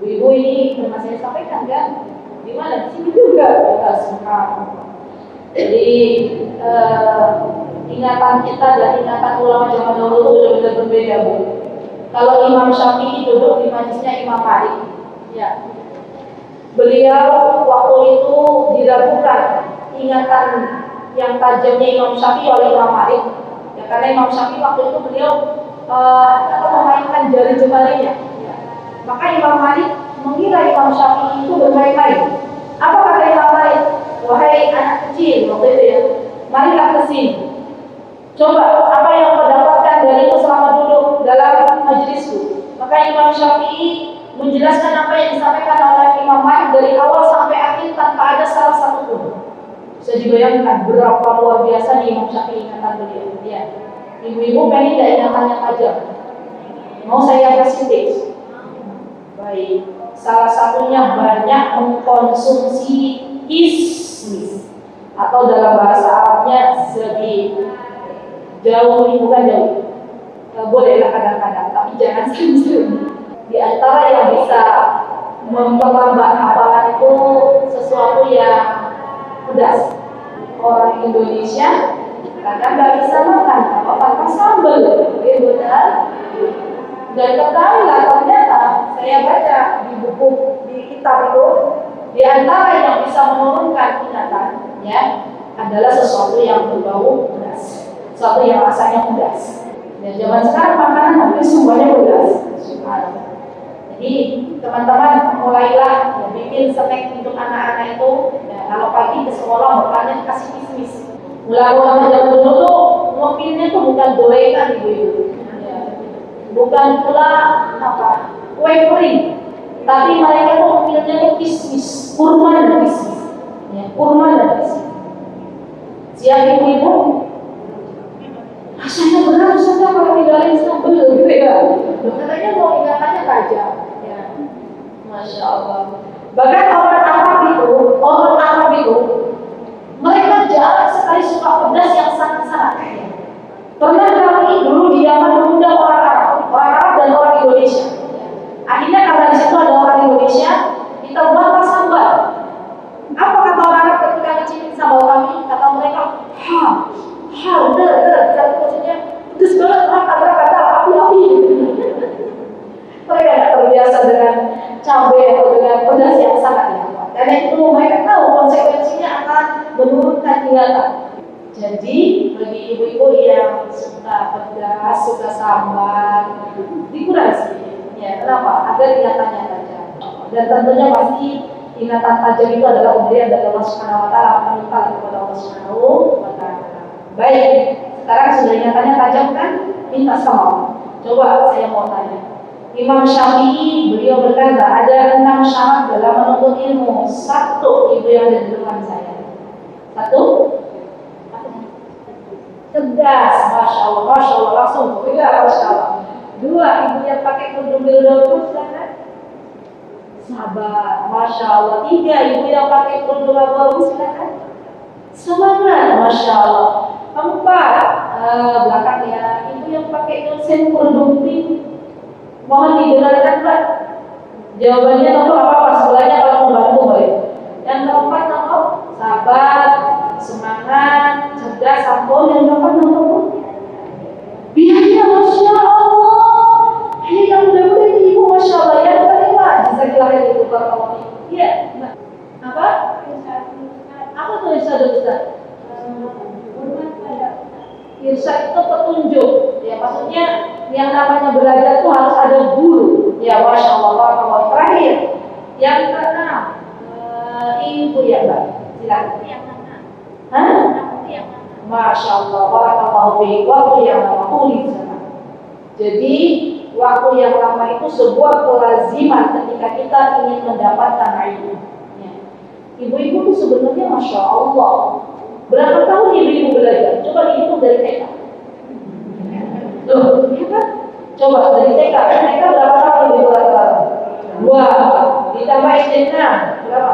Ibu ini pernah saya sampaikan kan? Di mana? Di sini juga. Jadi ingatan kita dan ingatan ulama zaman dahulu itu benar-benar berbeda, Bu. Kalau Imam Syafi'i duduk di majelisnya Imam Malik, ya, beliau waktu itu diragukan ingatan yang tajamnya Imam Syafi'i oleh Imam Malik, ya, karena Imam Syafi'i waktu itu beliau memainkan jari jemarinya, ya. Maka Imam Malik mengira Imam Syafi'i itu bermain-main. Apa kata Imam Malik? Wahai anak kecil, waktu itu ya, marilah ke sini. Coba apa yang kau dapatkan dariku selama duduk dalam majelisku. Maka Imam Syafi'i menjelaskan apa yang disampaikan oleh Imam Malik dari awal sampai akhir tanpa ada salah satu pun. Bisa dibayangkan berapa luar biasa Imam Syafi'i ingatan beliau. Ya. Ibu-ibu pengen tidak ingatannya tajam? Mau saya kasih tips? Baik. Salah satunya banyak mengkonsumsi kismis atau dalam bahasa Arabnya zabib. Jauh ini bukan jauh. Bolehlah kadang-kadang, tapi jangan sering-sering. Di antara yang bisa memperlambat hafalan itu sesuatu yang pedas. Orang Indonesia kadang nggak bisa makan apa-apa sambal, benar. Dan ketahuilah ternyata saya baca di buku di kitab itu, di antara yang bisa menurunkan ingatan, ya, adalah sesuatu yang berbau pedas, sesuatu yang rasanya pedas. Dan zaman sekarang makanan hampir semuanya pedas. Jadi teman-teman mulailah ya, bikin snack untuk anak-anak itu. Ya, kalau pagi ke sekolah bakalnya kasih kismis. Ulama-ulama zaman dulu tuh ngopinya tuh bukan gorengan ibu-ibu, ya. Bukan pula apa kue kering, tapi mereka tuh ngopinya tuh kismis, kurma dan kismis, ya, kurma dan kismis. Siap ibu-ibu? Rasanya berat saja kalau tinggalin sambal gitu ya. Katanya mau ingatannya tajam, ya. Masya Allah. Bahkan orang Arab itu, mereka jarang sekali suka pedas yang sangat-sangat. Pernah kami dulu di Yaman mengundang orang Arab dan orang Indonesia. Akhirnya karena di situ ada orang Indonesia, kita buatlah sambal. Apa kata orang Arab ketika ngecipin sambal kami? Kata mereka, maksudnya pedas banget, kata api-api. Mereka tidak terbiasa dengan cabai atau dengan pedas yang sangat lama. Karena itu mereka tahu konsekuensinya akan menurunkan ingatan. Jadi bagi ibu-ibu yang suka pedas, suka sambal, dikurangi sedikit. Ya, kenapa? Agar ingatannya tajam. Dan tentunya pasti ingatan tajam itu adalah pemberian dari Allah Subhanahu Wa Taala, meminta kepada Allah Subhanahu Wa Taala. Baik, sekarang sudah ingatannya tajam kan? Minta sama Allah. Coba saya mau tanya. Imam Syafi'i beliau berkata ada 6 syarat dalam menuntut ilmu. 1, ibu yang ada di depan saya. 1, tegas, masya Allah, langsung. 3, masya Allah. 2, ibu yang pakai kerudung bildautus, silakan. Sabar, masya Allah. 3, ibu yang pakai kerudung abu-abu, silakan. Semangat, masya Allah. 4, belakang ya, ibu yang pakai dosen kerudung pink. Mohon didengarkan Pak. Jawabannya nomor apa sebelahnya kalau membantu boleh. Yang keempat nomor sabar, semangat, cerdas, santun. Yang keempat nomor biaya, masya Allah. Ini yang mudah-mudah ibu, masya Allah. Yang kelima, jazakallah khairan ibu barakallahu. Iya, apa? Apa tuh irsyad Ustaz? Irsyad itu petunjuk. Ya, maksudnya yang namanya belajar itu harus ada guru. Ya, masya Allah. Terakhir, yang keenam, ibu ya Mbak, silakan. Yang mana? Hah? Yang mana? Masya Allah. Barakallahu fiik. Waktu yang lama tulis. Jadi waktu yang lama itu sebuah kelaziman ketika kita ingin mendapatkan ilmu. Ya. Ibu-ibu itu sebenarnya masya Allah. Berapa tahun ibu-ibu belajar? Coba dihitung dari TK. Loh, ya kan? Coba dari TK. TK berapa tahun ibu belajar? 2. Ditambah SD 6. Berapa?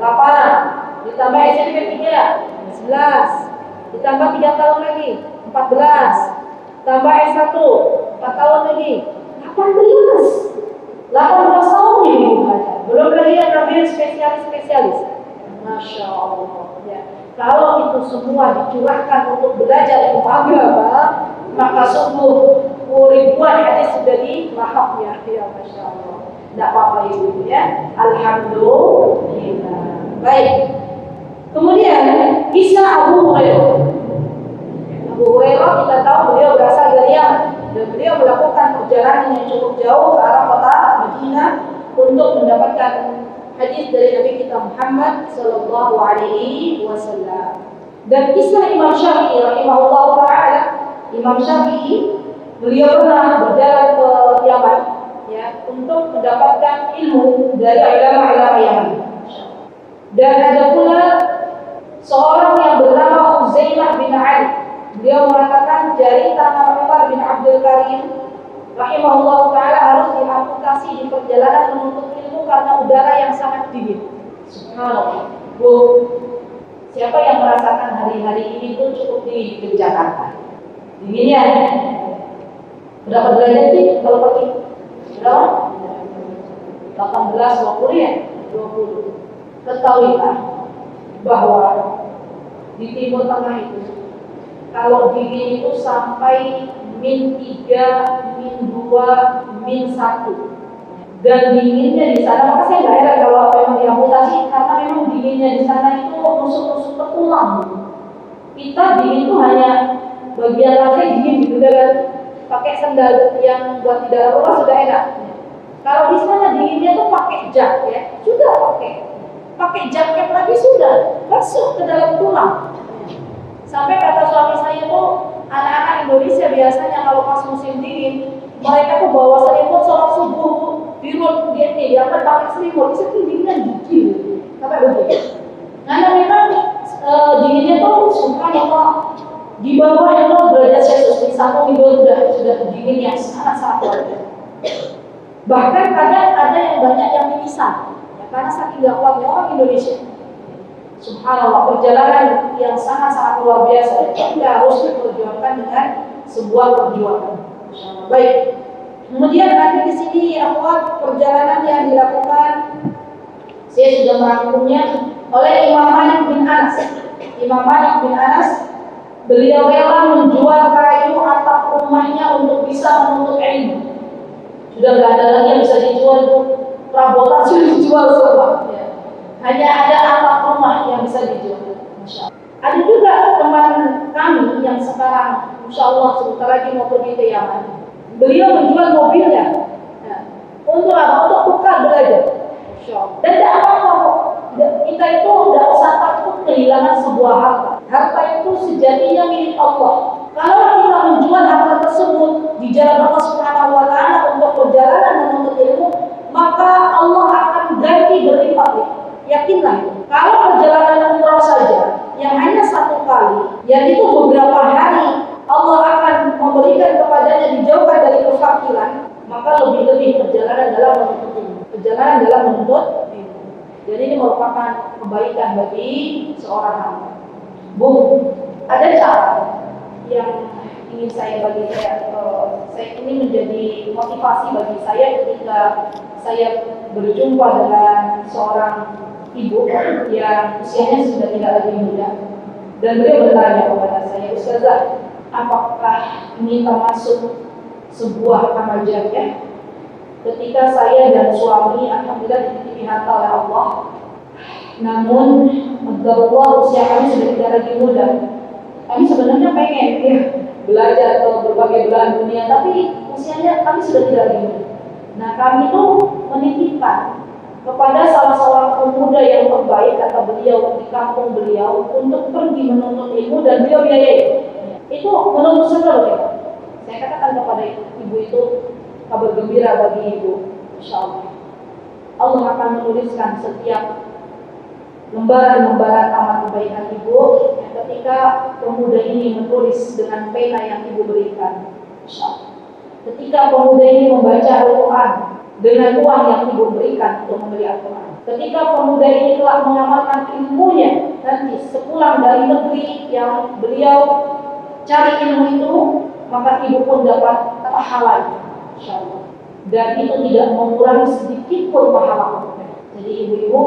8. Ditambah SMP 3. 11. Ditambah 3 tahun lagi. 14. tambah S1, 4 tahun lagi, 18 tahun ini belajar. Belum lagi yang ngambil spesialis. Masya Allah. Ya. Kalau itu semua dicurahkan untuk belajar ilmu agama, maka sungguh ribuan hadis sudah dilahapnya. Ya Masya Allah. Tidak apa-apa ibu ya. Alhamdulillah. Baik. Kemudian kisah Abu Hurairah. Abu Hurairah kita tahu beliau berasal dari Yaman dan beliau melakukan perjalanan yang cukup jauh ke arah kota Madinah untuk mendapatkan hadis dari Nabi kita Muhammad sallallahu alaihi wasallam. Dan kisah Imam Syafi'i rahimahullah taala, Imam Syafi'i beliau pernah berjalan ke Yaman ya untuk mendapatkan ilmu dari ulama-ulama Yaman. Dan ada pula seorang yang bernama Uzaimah bin Ali. Beliau mengatakan jari tangan Umar bin Abdul Karim rahimahullah taala harus diamputasi di perjalanan menuntut ilmu karena udara yang sangat dingin. Subhanallah. Bu, siapa yang merasakan hari-hari ini tuh cukup dingin di Jakarta? Dinginnya berapa derajat sih kalau pagi? Berapa? 18, 20 ya? 20. Ketahuilah bahwa di Timur Tengah itu kalau dingin itu sampai -3, -2, -1 dan dinginnya di sana, maka saya nggak heran kalau memang diamputasi karena memang dinginnya di sana itu nusuk-nusuk ke tulang. Kita dingin itu hanya bagian lantai dingin gitu kan, pakai sandal yang buat di dalam rumah sudah enak. Kalau di sana dinginnya tuh pakai jaket, sudah pakai jaket lagi sudah masuk ke dalam tulang. Sampai kata suami saya tuh anak-anak Indonesia biasanya kalau pas musim dingin mereka tuh bawa selimut sholat subuh di rumah dia apa pakai selimut saking dinginnya dingin sampai begitu. Karena memang dinginnya tuh subhanallah di bawah 0 derajat Celcius di satu minggu sudah dingin yang sangat luar biasa. Bahkan kadang ada yang banyak yang mimisan ya, karena saking gak kuatnya orang Indonesia. Subhanallah, perjalanan yang sangat luar biasa. Kita harus diperjuangkan dengan sebuah perjuangan. Baik. Kemudian ada di sini akhwat perjalanan yang dilakukan. Saya sudah merangkumnya oleh Imam Malik bin Anas. Imam Malik bin Anas beliau rela menjual kayu atap rumahnya untuk bisa menuntut ilmu. Sudah nggak ada lagi yang bisa dijual tuh, perabotan sudah dijual semua. Ya. Hanya ada atap rumah yang bisa dijual. Masya Allah. Ada juga teman kami yang sekarang, insya Allah sebentar lagi mau pergi ke Yaman. Beliau menjual mobilnya. Ya. Untuk apa? Untuk tukar belajar. Masya Allah. Dan tidak apa-apa. Kita itu tidak usah takut kehilangan sebuah harta. Harta itu sejatinya milik Allah. Kalau kita menjual harta tersebut di jalan Allah Subhanahu wa taala untuk perjalanan menuntut ilmu, maka Allah akan ganti berlipat-lipat. Yakinlah itu. Kalau perjalanan umrah saja yang hanya 1 kali, yaitu beberapa hari, Allah akan memberikan kepadanya dijauhkan dari kefakiran, maka lebih-lebih perjalanan dalam menuntut ilmu. Perjalanan dalam menuntut ilmu. Jadi ini merupakan kebaikan bagi seorang hamba. Bu, ada cara yang ingin saya bagi saya ini menjadi motivasi bagi saya ketika saya berjumpa dengan seorang ibu yang usianya sudah tidak lagi muda dan beliau bertanya kepada saya, Ustazah, apakah ini termasuk sebuah amal jariah ketika saya dan suami alhamdulillah dititipi harta oleh Allah, namun Allah usia kami sudah tidak lagi muda. Kami sebenarnya pengen ya, belajar ke berbagai belahan dunia, tapi usianya kami sudah tidak lagi muda. Nah, kami itu menitipkan kepada salah seorang pemuda yang terbaik, kata beliau, di kampung beliau untuk pergi menuntut ilmu dan beliau biayai. Itu menurut saya bagaimana? Saya katakan kepada ibu itu kabar gembira bagi ibu, insyaallah Allah akan menuliskan setiap lembaran-lembaran amal kebaikan ibu yang ketika pemuda ini menulis dengan pena yang ibu berikan, insyaallah. Ketika pemuda ini membaca Al-Quran dengan uang yang ibu berikan untuk membeli Al-Quran, ketika pemuda ini telah mengamalkan ilmunya nanti sepulang dari negeri yang beliau cari ilmu itu, maka ibu pun dapat pahala, insyaallah. Dan itu tidak mengurangi sedikit pun pahala. Jadi ibu-ibu,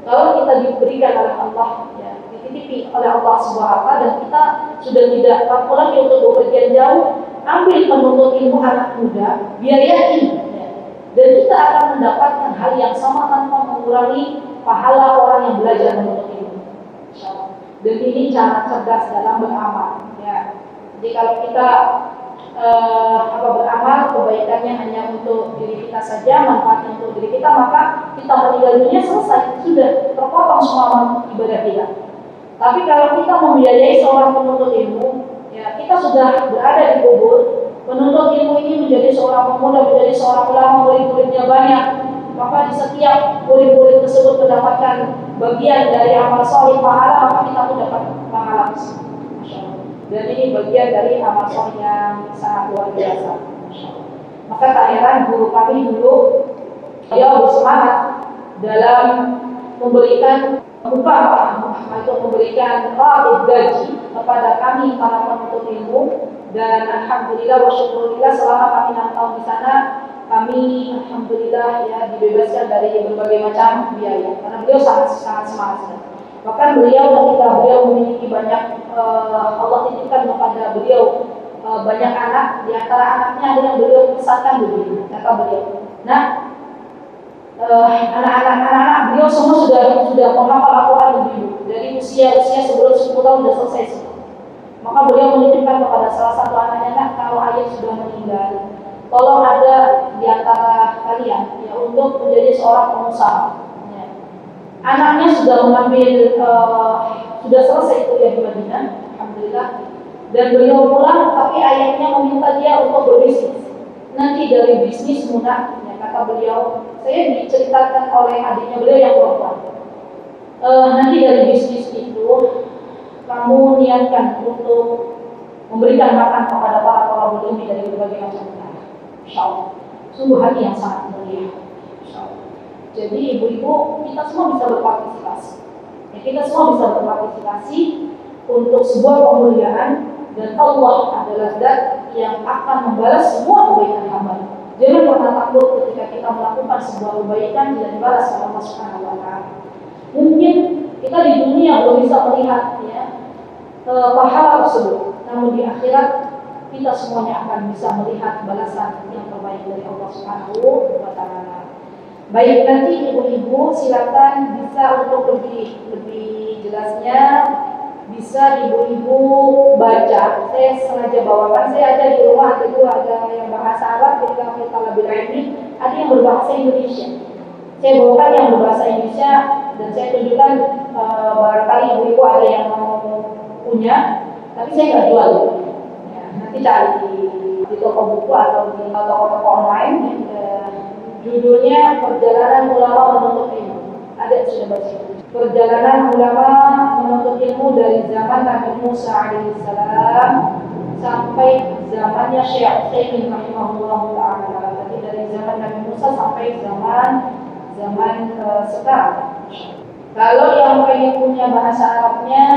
kalau kita diberikan oleh Allah, ya, dititipi oleh Allah SWT, dan kita sudah tidak mampu lagi untuk bepergian jauh, ambil penuntut ilmu anak muda, biayain, ya. Dan kita akan mendapatkan hal yang sama tanpa mengurangi pahala orang yang belajar menuntut ilmu, insyaallah. Dan ini cara cerdas dalam beramal, ya. Jadi kalau kita beramal, kebaikannya hanya untuk diri kita saja, manfaatnya untuk diri kita, maka kita meninggal dunia selesai, sudah terpotong semua ibadah kita. Tapi kalau kita membiayai seorang penuntut ilmu, ya, kita sudah berada di kubur. Penuntut ilmu ini menjadi seorang pemuda, menjadi seorang ulama, murid-muridnya banyak, maka di setiap murid-murid tersebut mendapatkan bagian dari amal soleh pahala, maka kita pun dapat pahala. Dan ini bagian dari amal soleh yang sangat luar biasa. Maka tak heran guru kami dulu, dia bersemangat dalam memberikan upah, itu memberikan gaji kepada kami para penuntut ilmu. Dan alhamdulillah wa syukurillah, selama kami 6 tahun di sana, kami alhamdulillah ya dibebaskan dari berbagai macam biaya, karena beliau sangat semangat. Bahkan beliau ketika beliau memiliki banyak, Allah titipkan kepada beliau banyak anak, di antara anaknya ada yang beliau pesankan begini, kata beliau, nah, anak-anak beliau semua sudah menghafal Al-Quran lebih dari usia sebelum 10 tahun sudah selesai semua. Maka beliau menitipkan kepada salah satu anaknya, nak, kalau ayah sudah meninggal, tolong ada di antara kalian ya untuk menjadi seorang pengusaha. Ya. Anaknya sudah mengambil, sudah selesai kuliah di Madinah, alhamdulillah. Dan beliau pulang, tapi ayahnya meminta dia untuk berbisnis. Nanti dari bisnis mudah, ya, kata beliau. Saya diceritakan oleh adiknya beliau yang perempuan. Nanti dari bisnis itu kamu niatkan untuk memberikan makan kepada para ulama dari berbagai macam negara, insyaallah. Sungguh hati yang sangat mulia, insyaallah. Jadi ibu-ibu, kita semua bisa berpartisipasi. Ya, kita semua bisa berpartisipasi untuk sebuah kemuliaan, dan Allah adalah zat yang akan membalas semua kebaikan hamba. Jangan pernah takut ketika kita melakukan sebuah kebaikan tidak dibalas oleh Allah Subhanahu wa taala. Mungkin kita di dunia belum bisa melihat, ya, pahala tersebut, namun di akhirat kita semuanya akan bisa melihat balasan yang terbaik dari Allah Subhanahu wa taala. Baik, nanti ibu-ibu silakan bisa untuk lebih jelasnya bisa ibu-ibu baca. Saya sengaja bawakan, saya ada di rumah, ada yang bahasa Arab, kita lebih ini, ada yang berbahasa Indonesia. Saya bawakan yang berbahasa Indonesia dan saya tunjukkan, barangkali ibu-ibu ada yang mau punya, tapi saya nggak jual. Ya, nanti cari di toko buku atau di toko-toko online. Judulnya Perjalanan Ulama Menuntut Ilmu. Ada sudah baca. Perjalanan ulama menuntut ilmu dari zaman Nabi Musa alaihissalam sampai zamannya Syekh Utsaimin rahimahullah taala. Jadi dari zaman Nabi Musa sampai zaman sekarang. Kalau yang pengen punya bahasa Arabnya,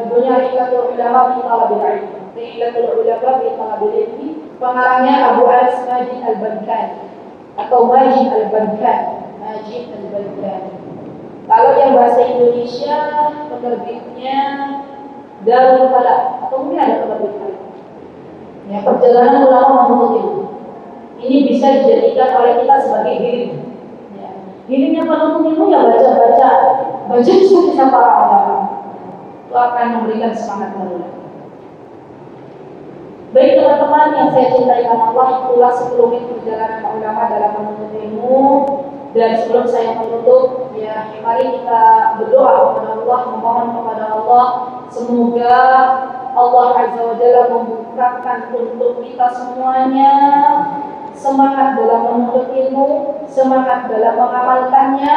judulnya Rihlatul Ulama fi Talabil Ilm. Rihlatul Ulama fi Talabil Ilm. Pengarangnya Abu Anas Majid Al-Bankani atau Majid Al-Bankani. Kalau yang bahasa Indonesia, penerbitnya Darul Falak atau mungkin ada penerbit lain. Ya, Perjalanan Ulama Menuntut Ilmu. Ini bisa dijadikan oleh kita sebagai healing. Ya. Healingnya penuntut ilmu ya baca kisah para ulama. Itu akan memberikan semangat baru. Baik teman-teman yang saya cintai karena Allah, itulah 10 perjalanan ulama dalam menuntut ilmu. Dan sebelum saya menutup, ya, mari kita berdoa kepada Allah, memohon kepada Allah semoga Allah Azza wa Jalla membukakan untuk kita semuanya semangat dalam menuntut ilmu, semangat dalam mengamalkannya,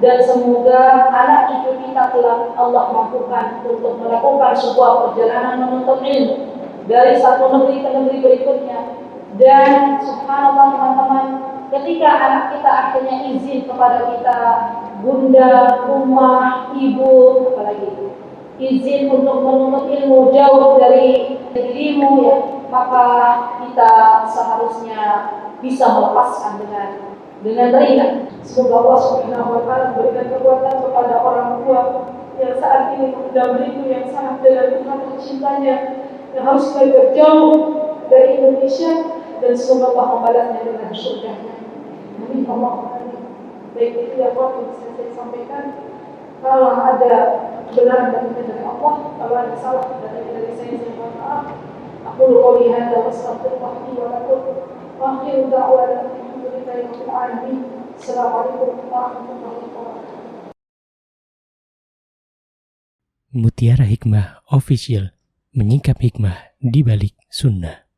dan semoga anak cucu kita telah Allah mampukan untuk melakukan sebuah perjalanan menuntut ilmu dari satu negeri ke negeri berikutnya. Dan subhanallah teman-teman, ketika anak kita akhirnya izin kepada kita, bunda, rumah, ibu, apalagi izin untuk menuntut ilmu jauh dari dirimu, ya, maka kita seharusnya bisa melepaskan dengan ringan. Semoga Allah Subhanahu wa taala memberikan kekuatan kepada orang tua yang saat ini sudah merindu yang sangat dengan Tuhan dan cintanya yang harus belajar jauh dari Indonesia, dan semoga Allah membalasnya dengan surga-Nya. Amin Allahumma amin. Baik, itu yang bisa saya sampaikan. Kalau ada kebenaran dari Allah, kalau ada salah dari saya mohon maaf. Aku qouli hadza wa astaghfirullah li wa lakum. Wa akhiru da'wana alhamdulillahi rabbil alamin. Assalamualaikum warahmatullahi wabarakatuh. Mutiara Hikmah Official, menyingkap hikmah di balik sunnah.